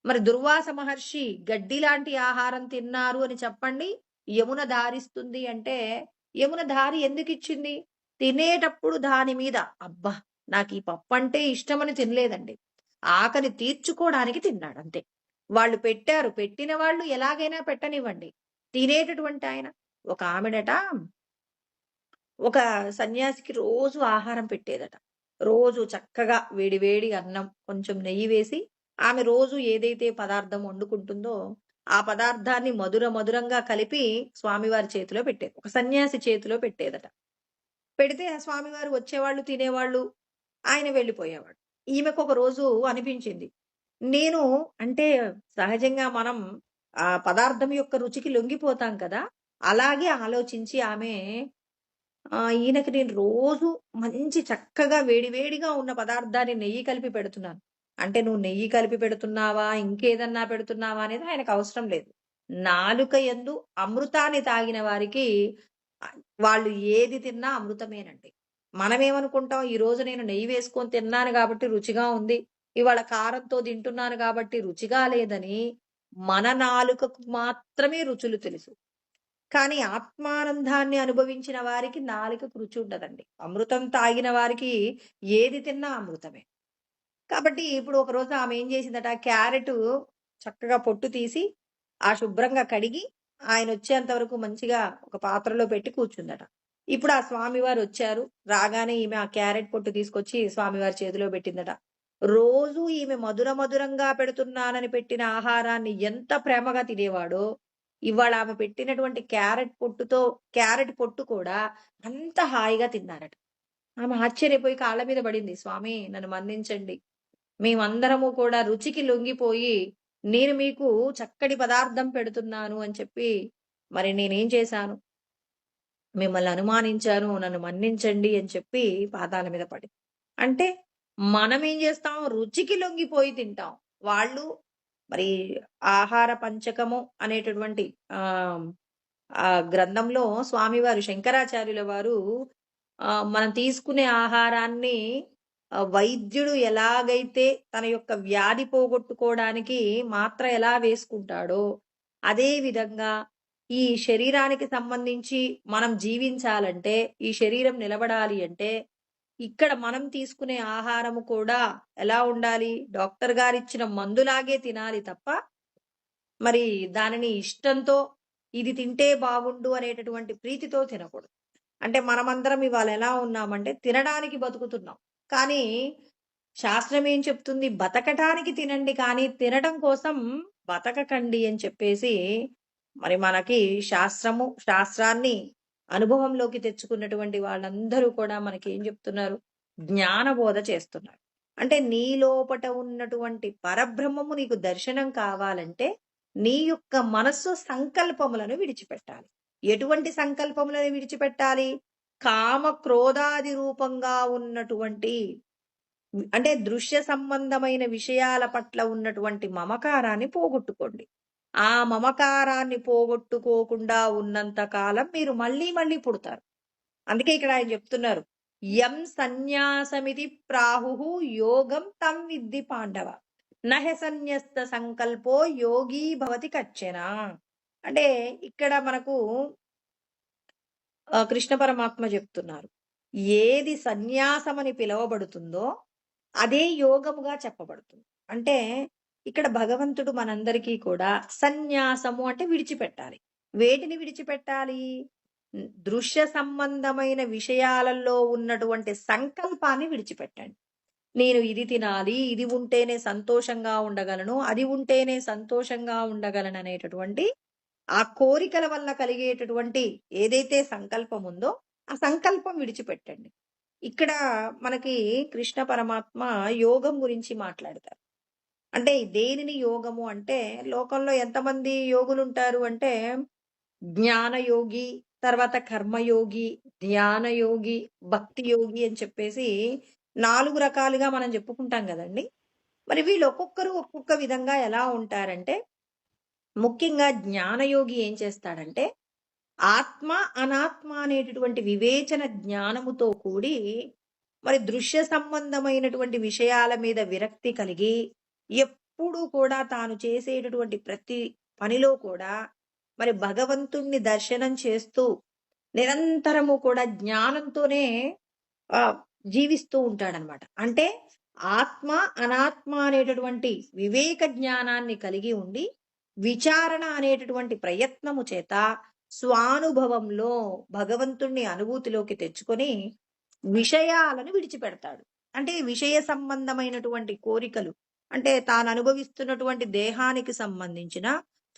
మరి దుర్వాస మహర్షి గడ్డి లాంటి ఆహారం తిన్నారు అని చెప్పండి. యమున దారిస్తుంది అంటే, యమున దారి ఎందుకిచ్చింది? తినేటప్పుడు దాని మీద అబ్బా! నాకీ పప్పంటే ఇష్టమని తినలేదండి. ఆకలి తీర్చుకోవడానికి తిన్నాడంతే. వాళ్ళు పెట్టారు. పెట్టిన వాళ్ళు ఎలాగైనా పెట్టనివ్వండి. తినేటటువంటి ఆయన ఒక ఆమెడట ఒక సన్యాసికి రోజు ఆహారం పెట్టేదట. రోజు చక్కగా వేడి వేడి అన్నం, కొంచెం నెయ్యి వేసి ఆమె రోజు ఏదైతే పదార్థం వండుకుంటుందో, ఆ పదార్థాన్ని మధురంగా కలిపి స్వామివారి చేతిలో పెట్టేది. ఒక సన్యాసి చేతిలో పెట్టేదట. పెడితే ఆ స్వామివారు వచ్చేవాళ్ళు, తినేవాళ్ళు, ఆయన వెళ్ళిపోయేవాడు. ఈమెకొక రోజు అనిపించింది. నేను అంటే సహజంగా మనం ఆ పదార్థం యొక్క రుచికి లొంగిపోతాం కదా! అలాగే ఆలోచించి ఆమె ఈయనకి నేను రోజు మంచి చక్కగా వేడి వేడిగా ఉన్న పదార్థాన్ని నెయ్యి కలిపి పెడుతున్నాను. అంటే నువ్వు నెయ్యి కలిపి పెడుతున్నావా? ఇంకేదన్నా పెడుతున్నావా? అనేది ఆయనకు అవసరం లేదు. నాలుక యందు అమృతాన్ని తాగిన వారికి వాళ్ళు ఏది తిన్నా అమృతమేనండి. మనమేమనుకుంటాం, ఈరోజు నేను నెయ్యి వేసుకొని తిన్నాను గాబట్టి రుచిగా ఉంది. ఇవాళ కారంతో తింటున్నాను గాబట్టి రుచిగా లేదని మన నాలుకకు మాత్రమే రుచులు తెలుసు. కానీ ఆత్మానందాన్ని అనుభవించిన వారికి నాలుకకు రుచి ఉండదండి. అమృతం తాగిన వారికి ఏది తిన్నా అమృతమే. కాబట్టి ఇప్పుడు ఒకరోజు ఆమె ఏం చేసిందట, క్యారెటు చక్కగా పొట్టు తీసి, శుభ్రంగా కడిగి, ఆయనొచ్చేంత వరకు మంచిగా ఒక పాత్రలో పెట్టి కూర్చుందట. ఇప్పుడు ఆ స్వామివారొచ్చారు. రాగానే ఈమె ఆ క్యారెట్ పొట్టు తీసుకొచ్చి స్వామివారి చేతిలో పెట్టిందట. రోజూ ఈమె మధుర మధురంగా పెడుతున్నానని పెట్టిన ఆహారాన్ని ఎంత ప్రేమగా తినేవాడో, ఇవాళ ఆమె పెట్టినటువంటి క్యారెట్ పొట్టు కూడా అంత హాయిగా తిన్నారట. ఆమె ఆశ్చర్యపోయి కాళ్ళ మీద పడింది. "స్వామి నన్ను మన్నించండి. మేమందరము కూడా రుచికి లొంగిపోయి, నేను మీకు చక్కటి పదార్థం పెడుతున్నాను అని చెప్పి, మరి నేనేం చేశాను? మిమ్మల్ని అనుమానించాను. నన్ను మన్నించండి" అని చెప్పి పాదాల మీద పడింది. అంటే మనమేం చేస్తాం? రుచికి లొంగిపోయి తింటాం. వాళ్ళు మరి ఆహార పంచకము అనేటటువంటి ఆహ్, ఆ గ్రంథంలో స్వామివారు శంకరాచార్యుల వారు మనం తీసుకునే ఆహారాన్ని వైద్యుడు ఎలాగైతే తన యొక్క వ్యాధి పోగొట్టుకోవడానికి మాత్ర ఎలా వేసుకుంటాడో, అదే విధంగా ఈ శరీరానికి సంబంధించి మనం జీవించాలంటే, ఈ శరీరం నిలబడాలి అంటే, ఇక్కడ మనం తీసుకునే ఆహారము కూడా ఎలా ఉండాలి? డాక్టర్ గారిచ్చిన మందులాగే తినాలి తప్ప, మరి దానిని ఇష్టంతో ఇది తింటే బాగుండు అనేటటువంటి ప్రీతితో తినకూడదు. అంటే మనమందరం ఇవాళ ఎలా ఉన్నామంటే తినడానికి బతుకుతున్నాం. కానీ శాస్త్రం ఏం చెప్తుంది? బతకటానికి తినండి కానీ తినటం కోసం బతకకండి అని చెప్పేసి మరి మనకి శాస్త్రాన్ని అనుభవంలోకి తెచ్చుకున్నటువంటి వాళ్ళందరూ కూడా మనకేం చెప్తున్నారు? జ్ఞానబోధ చేస్తున్నారు. అంటే నీ లోపట ఉన్నటువంటి పరబ్రహ్మము నీకు దర్శనం కావాలంటే నీ యొక్క మనస్సు సంకల్పములను విడిచిపెట్టాలి. ఎటువంటి సంకల్పములను విడిచిపెట్టాలి? కామ క్రోధాది రూపంగా ఉన్నటువంటి అంటే దృశ్య సంబంధమైన విషయాల పట్ల ఉన్నటువంటి మమకారాన్ని పోగొట్టుకోండి. ఆ మమకారాన్ని పోగొట్టుకోకుండా ఉన్నంత కాలం మీరు మళ్ళీ మళ్ళీ పుడతారు. అందుకే ఇక్కడ ఆయన చెప్తున్నారు. యం సన్యాసమితి ప్రాహుః యోగం తం విద్ధి పాండవ. నహ సన్యస్త సంకల్పో యోగీ భవతి కచ్చెన. అంటే ఇక్కడ మనకు కృష్ణ పరమాత్మ చెప్తున్నారు. ఏది సన్యాసమని పిలువబడుతుందో అదే యోగముగా చెప్పబడుతుంది. అంటే ఇక్కడ భగవంతుడు మనందరికీ కూడా సన్యాసము అంటే విడిచిపెట్టాలి. వేటిని విడిచిపెట్టాలి? దృశ్య సంబంధమైన విషయాలలో ఉన్నటువంటి సంకల్పాన్ని విడిచిపెట్టండి. నేను ఇది తినాలి, ఇది ఉంటేనే సంతోషంగా ఉండగలను, అది ఉంటేనే సంతోషంగా ఉండగలను అనేటటువంటి ఆ కోరికల వల్ల కలిగేటటువంటి ఏదైతే సంకల్పం ఉందో ఆ సంకల్పం విడిచిపెట్టండి. ఇక్కడ మనకి కృష్ణ పరమాత్మ యోగం గురించి మాట్లాడతారు. అంటే దేనిని యోగము అంటే లోకంలో ఎంతమంది యోగులుంటారు అంటే జ్ఞానయోగి, తర్వాత కర్మయోగి, ధ్యానయోగి, భక్తి యోగి అని చెప్పేసి 4 రకాలుగా మనం చెప్పుకుంటాం గదండీ! మరి వీళ్ళు ఒక్కొక్కరు ఒక్కొక్క విధంగా ఎలా ఉంటారంటే, ముఖ్యంగా జ్ఞానయోగి ఏం చేస్తాడంటే, ఆత్మ, అనాత్మ అనేటటువంటి వివేచన జ్ఞానముతో కూడి, మరి దృశ్య సంబంధమైనటువంటి విషయాల మీద విరక్తి కలిగి, ఎప్పుడూ కూడా తాను చేసేటటువంటి ప్రతి పనిలో కూడా మరి భగవంతుణ్ణి దర్శనం చేస్తూ, నిరంతరము కూడా జ్ఞానంతోనే ఆహ్, జీవిస్తూ ఉంటాడనమాట. అంటే ఆత్మ, అనాత్మ అనేటటువంటి వివేక జ్ఞానాన్ని కలిగి ఉండి, విచారణ అనేటటువంటి ప్రయత్నము చేత స్వానుభవంలో భగవంతుణ్ణి అనుభూతిలోకి తెచ్చుకొని విషయాలను విడిచిపెడతాడు. అంటే విషయ సంబంధమైనటువంటి కోరికలు, అంటే తాను అనుభవిస్తున్నటువంటి దేహానికి సంబంధించిన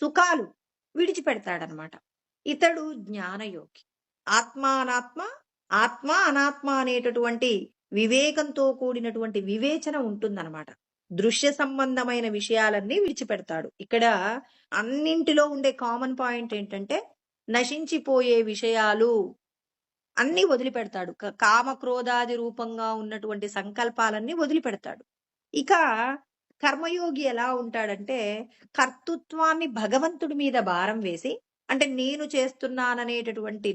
సుఖాలు విడిచిపెడతాడనమాట. ఇతడు జ్ఞానయోగి. ఆత్మ, అనాత్మ, ఆత్మ, అనాత్మ అనేటటువంటి వివేకంతో కూడినటువంటి వివేచన ఉంటుందన్నమాట. దృశ్య సంబంధమైన విషయాలన్నీ విడిచిపెడతాడు. ఇక్కడ అన్నింటిలో ఉండే కామన్ పాయింట్ ఏంటంటే నశించిపోయే విషయాలు అన్నీ వదిలిపెడతాడు. కామ క్రోధాది రూపంగా ఉన్నటువంటి సంకల్పాలన్నీ వదిలిపెడతాడు. ఇక కర్మయోగి ఎలా ఉంటాడంటే కర్తృత్వాన్ని భగవంతుడి మీద భారం వేసి, అంటే నేను చేస్తున్నాననేటటువంటి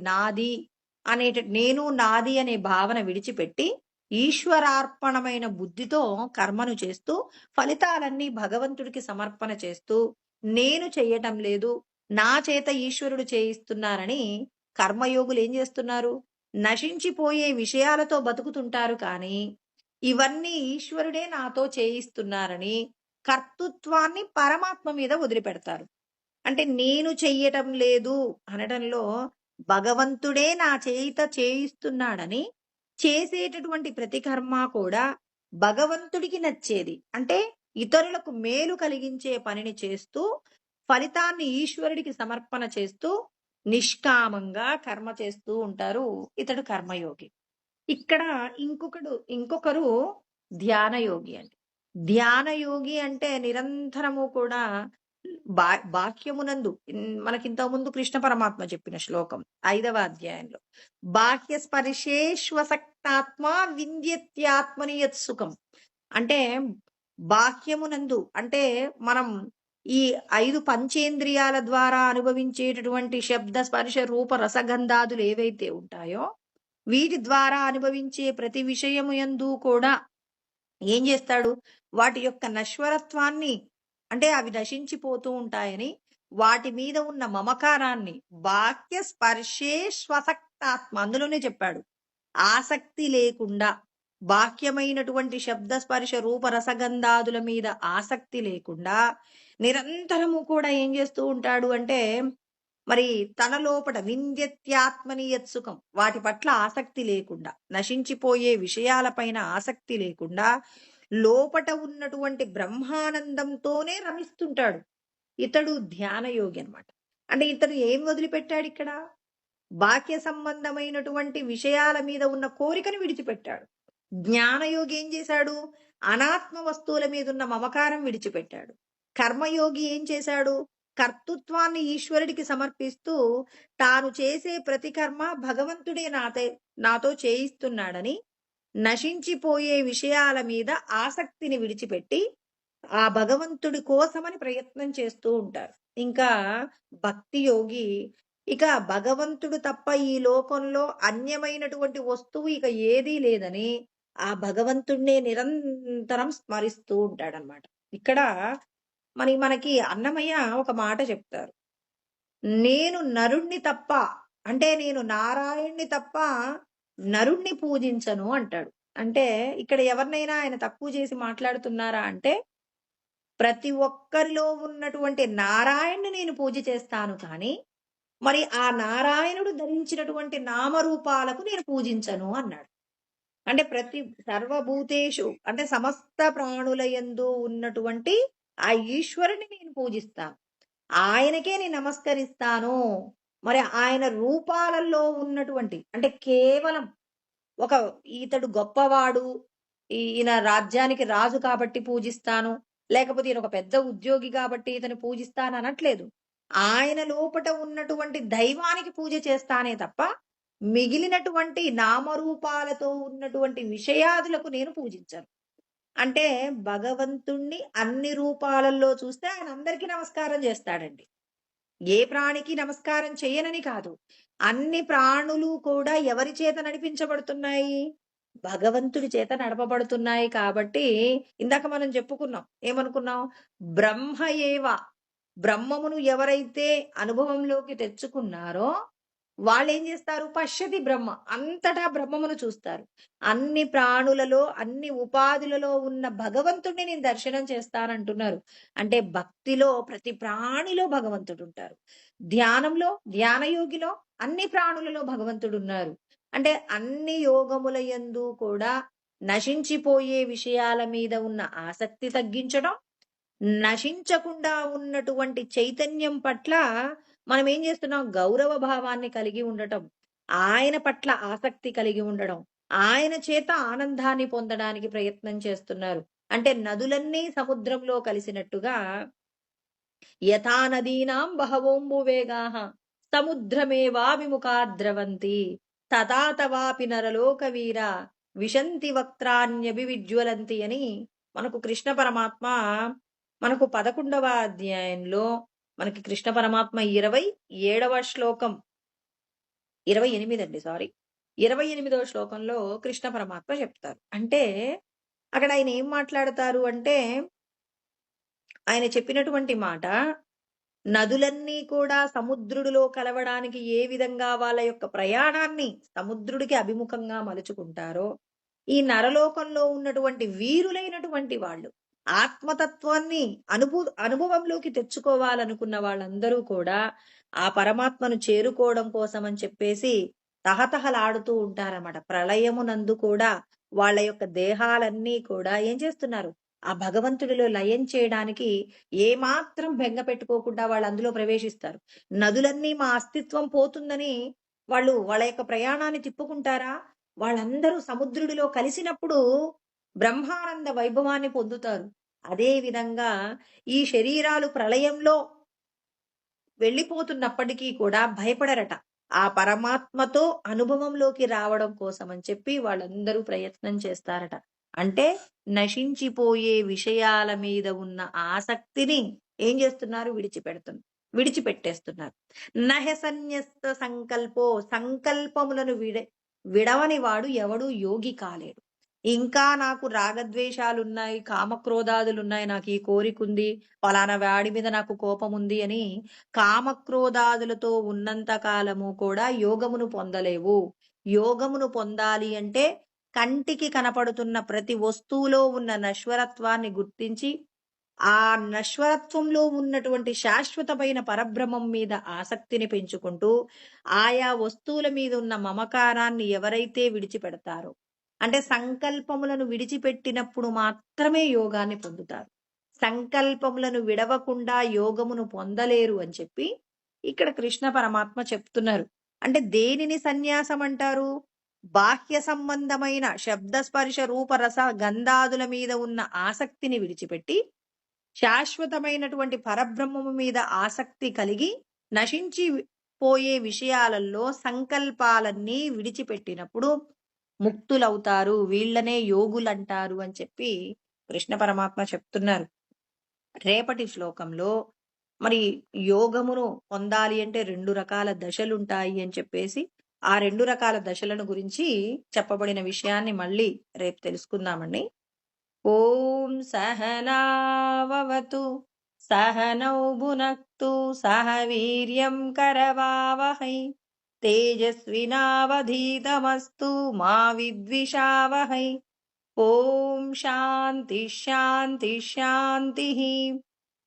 నేను నాది అనే భావన విడిచిపెట్టి ఈశ్వరార్పణమైన బుద్ధితో కర్మను చేస్తూ ఫలితాలన్నీ భగవంతుడికి సమర్పణ చేస్తూ నేను చెయ్యటం లేదు, నా చేత ఈశ్వరుడు చేయిస్తున్నారని కర్మయోగులు ఏం చేస్తున్నారు? నశించిపోయే విషయాలతో బతుకుతుంటారు కానీ ఇవన్నీ ఈశ్వరుడే నాతో చేయిస్తున్నారని కర్తృత్వాన్ని పరమాత్మ మీద వదిలిపెడతారు. అంటే నేను చెయ్యటం లేదు అనడంలో భగవంతుడే నా చేత చేయిస్తున్నాడని చేసేటటువంటి ప్రతి కర్మ కూడా భగవంతుడికి నచ్చేది. అంటే ఇతరులకు మేలు కలిగించే పనిని చేస్తూ, ఫలితాన్ని ఈశ్వరుడికి సమర్పణ చేస్తూ, నిష్కామంగా కర్మ చేస్తూ ఉంటారు. ఇతడు కర్మయోగి. ఇక్కడ ఇంకొకరు ధ్యానయోగి అండి. ధ్యానయోగి అంటే నిరంతరము కూడా బాహ్యమునందు మనకింతకుముందు కృష్ణ పరమాత్మ చెప్పిన శ్లోకం 5వ అధ్యాయంలో. బాహ్య స్పర్శేష్వసక్తాత్మ వింధ్యత్యాత్మని యత్సుఖం. అంటే బాహ్యమునందు అంటే మనం ఈ 5 పంచేంద్రియాల ద్వారా అనుభవించేటటువంటి శబ్ద, స్పర్శ, రూప, రసగంధాదులు ఏవైతే ఉంటాయో వీటి ద్వారా అనుభవించే ప్రతి విషయము యందు కూడా ఏం చేస్తాడు? వాటి యొక్క నశ్వరత్వాన్ని అంటే అవి నశించిపోతూ ఉంటాయని, వాటి మీద ఉన్న మమకారాన్ని బాహ్య స్పర్శే స్వసక్తాత్మ అందులోనే చెప్పాడు. ఆసక్తి లేకుండా బాహ్యమైనటువంటి శబ్ద, స్పర్శ, రూప, రసగంధాదుల మీద ఆసక్తి లేకుండా నిరంతరము కూడా ఏం చేస్తూ ఉంటాడు అంటే మరి తన లోపట వింధ్యత్యాత్మని యత్సుఖం వాటి పట్ల ఆసక్తి లేకుండా, నశించిపోయే విషయాలపైన ఆసక్తి లేకుండా లోపట ఉన్నటువంటి బ్రహ్మానందంతోనే రమిస్తుంటాడు. ఇతడు ధ్యానయోగి అన్నమాట. అంటే ఇతడు ఏం వదిలిపెట్టాడు ఇక్కడ? బాహ్య సంబంధమైనటువంటి విషయాల మీద ఉన్న కోరికను విడిచిపెట్టాడు. జ్ఞానయోగి ఏం చేశాడు? అనాత్మ వస్తువుల మీద ఉన్న మమకారం విడిచిపెట్టాడు. కర్మయోగి ఏం చేశాడు? కర్తృత్వాన్ని ఈశ్వరుడికి సమర్పిస్తూ తాను చేసే ప్రతి కర్మ భగవంతుడే నాతో చేయిస్తున్నాడని నశించిపోయే విషయాల మీద ఆసక్తిని విడిచిపెట్టి ఆ భగవంతుడి కోసమని ప్రయత్నం చేస్తూ ఉంటారు. ఇంకా భక్తి యోగి ఇక భగవంతుడు తప్ప ఈ లోకంలో అన్యమైనటువంటి వస్తువు ఇక ఏదీ లేదని ఆ భగవంతుడినే నిరంతరం స్మరిస్తూ ఉంటాడనమాట. ఇక్కడ మనకి అన్నమయ్య ఒక మాట చెప్తారు. నేను నరుణ్ణి తప్ప అంటే నేను నారాయణ్ణి తప్ప నరుణ్ణి పూజించను అంటాడు. అంటే ఇక్కడ ఎవరినైనా ఆయన తక్కువ చేసి మాట్లాడుతున్నారా అంటే ప్రతి ఒక్కరిలో ఉన్నటువంటి నారాయణ్ణి నేను పూజ చేస్తాను కానీ మరి ఆ నారాయణుడు ధరించినటువంటి నామరూపాలకు నేను పూజించను అన్నాడు. అంటే ప్రతి సర్వభూతేషు అంటే సమస్త ప్రాణుల యందు ఉన్నటువంటి ఆ ఈశ్వరుని నేను పూజిస్తాను. ఆయనకే నేను నమస్కరిస్తాను. మరి ఆయన రూపాలలో ఉన్నటువంటి అంటే కేవలం ఒక ఇతడు గొప్పవాడు, ఈయన రాజ్యానికి రాజు కాబట్టి పూజిస్తాను, లేకపోతే ఈయన ఒక పెద్ద ఉద్యోగి కాబట్టి ఇతను పూజిస్తాను అనట్లేదు. ఆయన లోపట ఉన్నటువంటి దైవానికి పూజ చేస్తానే తప్ప మిగిలినటువంటి నామరూపాలతో ఉన్నటువంటి విషయాదులకు నేను పూజించను. అంటే భగవంతుణ్ణి అన్ని రూపాలలో చూస్తే ఆయన అందరికీ నమస్కారం చేస్తాడండి. ఏ ప్రాణికి నమస్కారం చేయనని కాదు. అన్ని ప్రాణులు కూడా ఎవరి చేత నడిపించబడుతున్నాయి? భగవంతుడి చేత నడపబడుతున్నాయి కాబట్టి ఇందాక మనం చెప్పుకున్నాం. ఏమనుకున్నాం? బ్రహ్మ ఏవ బ్రహ్మమును ఎవరైతే అనుభవంలోకి తెచ్చుకున్నారో వాళ్ళేం చేస్తారు? పశ్యతి బ్రహ్మ. అంతటా బ్రహ్మమును చూస్తారు. అన్ని ప్రాణులలో, అన్ని ఉపాధులలో ఉన్న భగవంతుడిని నేను దర్శనం చేస్తానంటున్నారు. అంటే భక్తిలో ప్రతి ప్రాణిలో భగవంతుడు ఉంటారు. ధ్యానంలో, ధ్యానయోగిలో అన్ని ప్రాణులలో భగవంతుడు ఉన్నారు. అంటే అన్ని యోగముల యందు కూడా నశించిపోయే విషయాల మీద ఉన్న ఆసక్తి తగ్గించడం, నశించకుండా ఉన్నటువంటి చైతన్యం పట్ల మనం ఏం చేస్తున్నాం? గౌరవ భావాన్ని కలిగి ఉండటం, ఆయన పట్ల ఆసక్తి కలిగి ఉండడం, ఆయన చేత ఆనందాన్ని పొందడానికి ప్రయత్నం చేస్తున్నారు. అంటే నదులన్నీ సముద్రంలో కలిసినట్టుగా యథా నదీనాం బహవోంబు వేగాః సముద్రమేవాభిముఖా ద్రవంతి తథా తవాపి నరలోక వీర విశంతి వక్త్రాన్యభివిజ్వలంతి అని మనకు కృష్ణ పరమాత్మ మనకు 11వ అధ్యాయంలో మనకి కృష్ణ పరమాత్మ 27వ శ్లోకం 28 అండి సారీ 28వ శ్లోకంలో కృష్ణ పరమాత్మ చెప్తారు. అంటే అక్కడ ఆయన ఏం మాట్లాడతారు అంటే ఆయన చెప్పినటువంటి మాట నదులన్నీ కూడా సముద్రుడిలో కలవడానికి ఏ విధంగా వాళ్ళ యొక్క ప్రయాణాన్ని సముద్రుడికి అభిముఖంగా మలుచుకుంటారో ఈ నరలోకంలో ఉన్నటువంటి వీరులైనటువంటి వాళ్ళు ఆత్మతత్వాన్ని అనుభవంలోకి తెచ్చుకోవాలనుకున్న వాళ్ళందరూ కూడా ఆ పరమాత్మను చేరుకోవడం కోసం అని చెప్పేసి తహతహలాడుతూ ఉంటారన్నమాట. ప్రళయమునందు కూడా వాళ్ళ యొక్క దేహాలన్నీ కూడా ఏం చేస్తున్నారు? ఆ భగవంతుడిలో లయం చేయడానికి ఏమాత్రం బెంగ పెట్టుకోకుండా వాళ్ళు అందులో ప్రవేశిస్తారు. నదులన్నీ మా అస్తిత్వం పోతుందని వాళ్ళు వాళ్ళ యొక్క ప్రయాణాన్ని తిప్పుకుంటారా? వాళ్ళందరూ సముద్రుడిలో కలిసినప్పుడు బ్రహ్మానంద వైభవాన్ని పొందుతారు. అదే విధంగా ఈ శరీరాలు ప్రళయంలో వెళ్ళిపోతున్నప్పటికీ కూడా భయపడరట. ఆ పరమాత్మతో అనుభవంలోకి రావడం కోసం అని చెప్పి వాళ్ళందరూ ప్రయత్నం చేస్తారట. అంటే నశించిపోయే విషయాల మీద ఉన్న ఆసక్తిని ఏం చేస్తున్నారు? విడిచిపెట్టేస్తున్నారు. నహ సన్యస్త సంకల్పో, సంకల్పములను విడవని వాడు ఎవడు యోగి కాలేడు. ఇంకా నాకు రాగద్వేషాలున్నాయి, కామక్రోధాదులున్నాయి, నాకు ఈ కోరికుంది, పలానా వాడి మీద నాకు కోపముంది అని కామక్రోధాదులతో ఉన్నంత కాలము కూడా యోగమును పొందలేవు. యోగమును పొందాలి అంటే కంటికి కనపడుతున్న ప్రతి వస్తువులో ఉన్న నశ్వరత్వాన్ని గుర్తించి, ఆ నశ్వరత్వంలో ఉన్నటువంటి శాశ్వతమైన పరబ్రహ్మం మీద ఆసక్తిని పెంచుకుంటూ, ఆయా వస్తువుల మీద ఉన్న మమకారాన్ని ఎవరైతే విడిచిపెడతారో, అంటే సంకల్పములను విడిచిపెట్టినప్పుడు మాత్రమే యోగాన్ని పొందుతారు. సంకల్పములను విడవకుండా యోగమును పొందలేరు అని చెప్పి ఇక్కడ కృష్ణ పరమాత్మ చెప్తున్నారు. అంటే దేనిని సన్యాసం అంటారు? బాహ్య సంబంధమైన శబ్ద స్పర్శ రూప రస గంధాదుల మీద ఉన్న ఆసక్తిని విడిచిపెట్టి శాశ్వతమైనటువంటి పరబ్రహ్మము మీద ఆసక్తి కలిగి నశించి పోయే విషయాలలో సంకల్పాలన్నీ విడిచిపెట్టినప్పుడు ముక్తులవుతారు. వీళ్ళనే యోగులంటారు అని చెప్పి కృష్ణ పరమాత్మ చెప్తున్నారు. రేపటి శ్లోకంలో మరి యోగమును పొందాలి అంటే 2 రకాల దశలుంటాయి అని చెప్పేసి, ఆ 2 రకాల దశలను గురించి చెప్పబడిన విషయాన్ని మళ్ళీ రేపు తెలుసుకుందామండి. ఓం సహనావవతు సహనౌ భునక్తు సహ వీర్యం కరవావహై తేజస్వినావధీతమస్తు మా విద్విషావహై. ఓం శాంతి శాంతి శాంతి.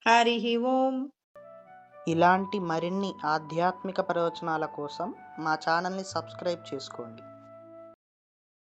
హరి ఓం. ఇలాంటి మరిన్ని ఆధ్యాత్మిక ప్రవచనాల కోసం మా ఛానల్ని సబ్స్క్రైబ్ చేసుకోండి.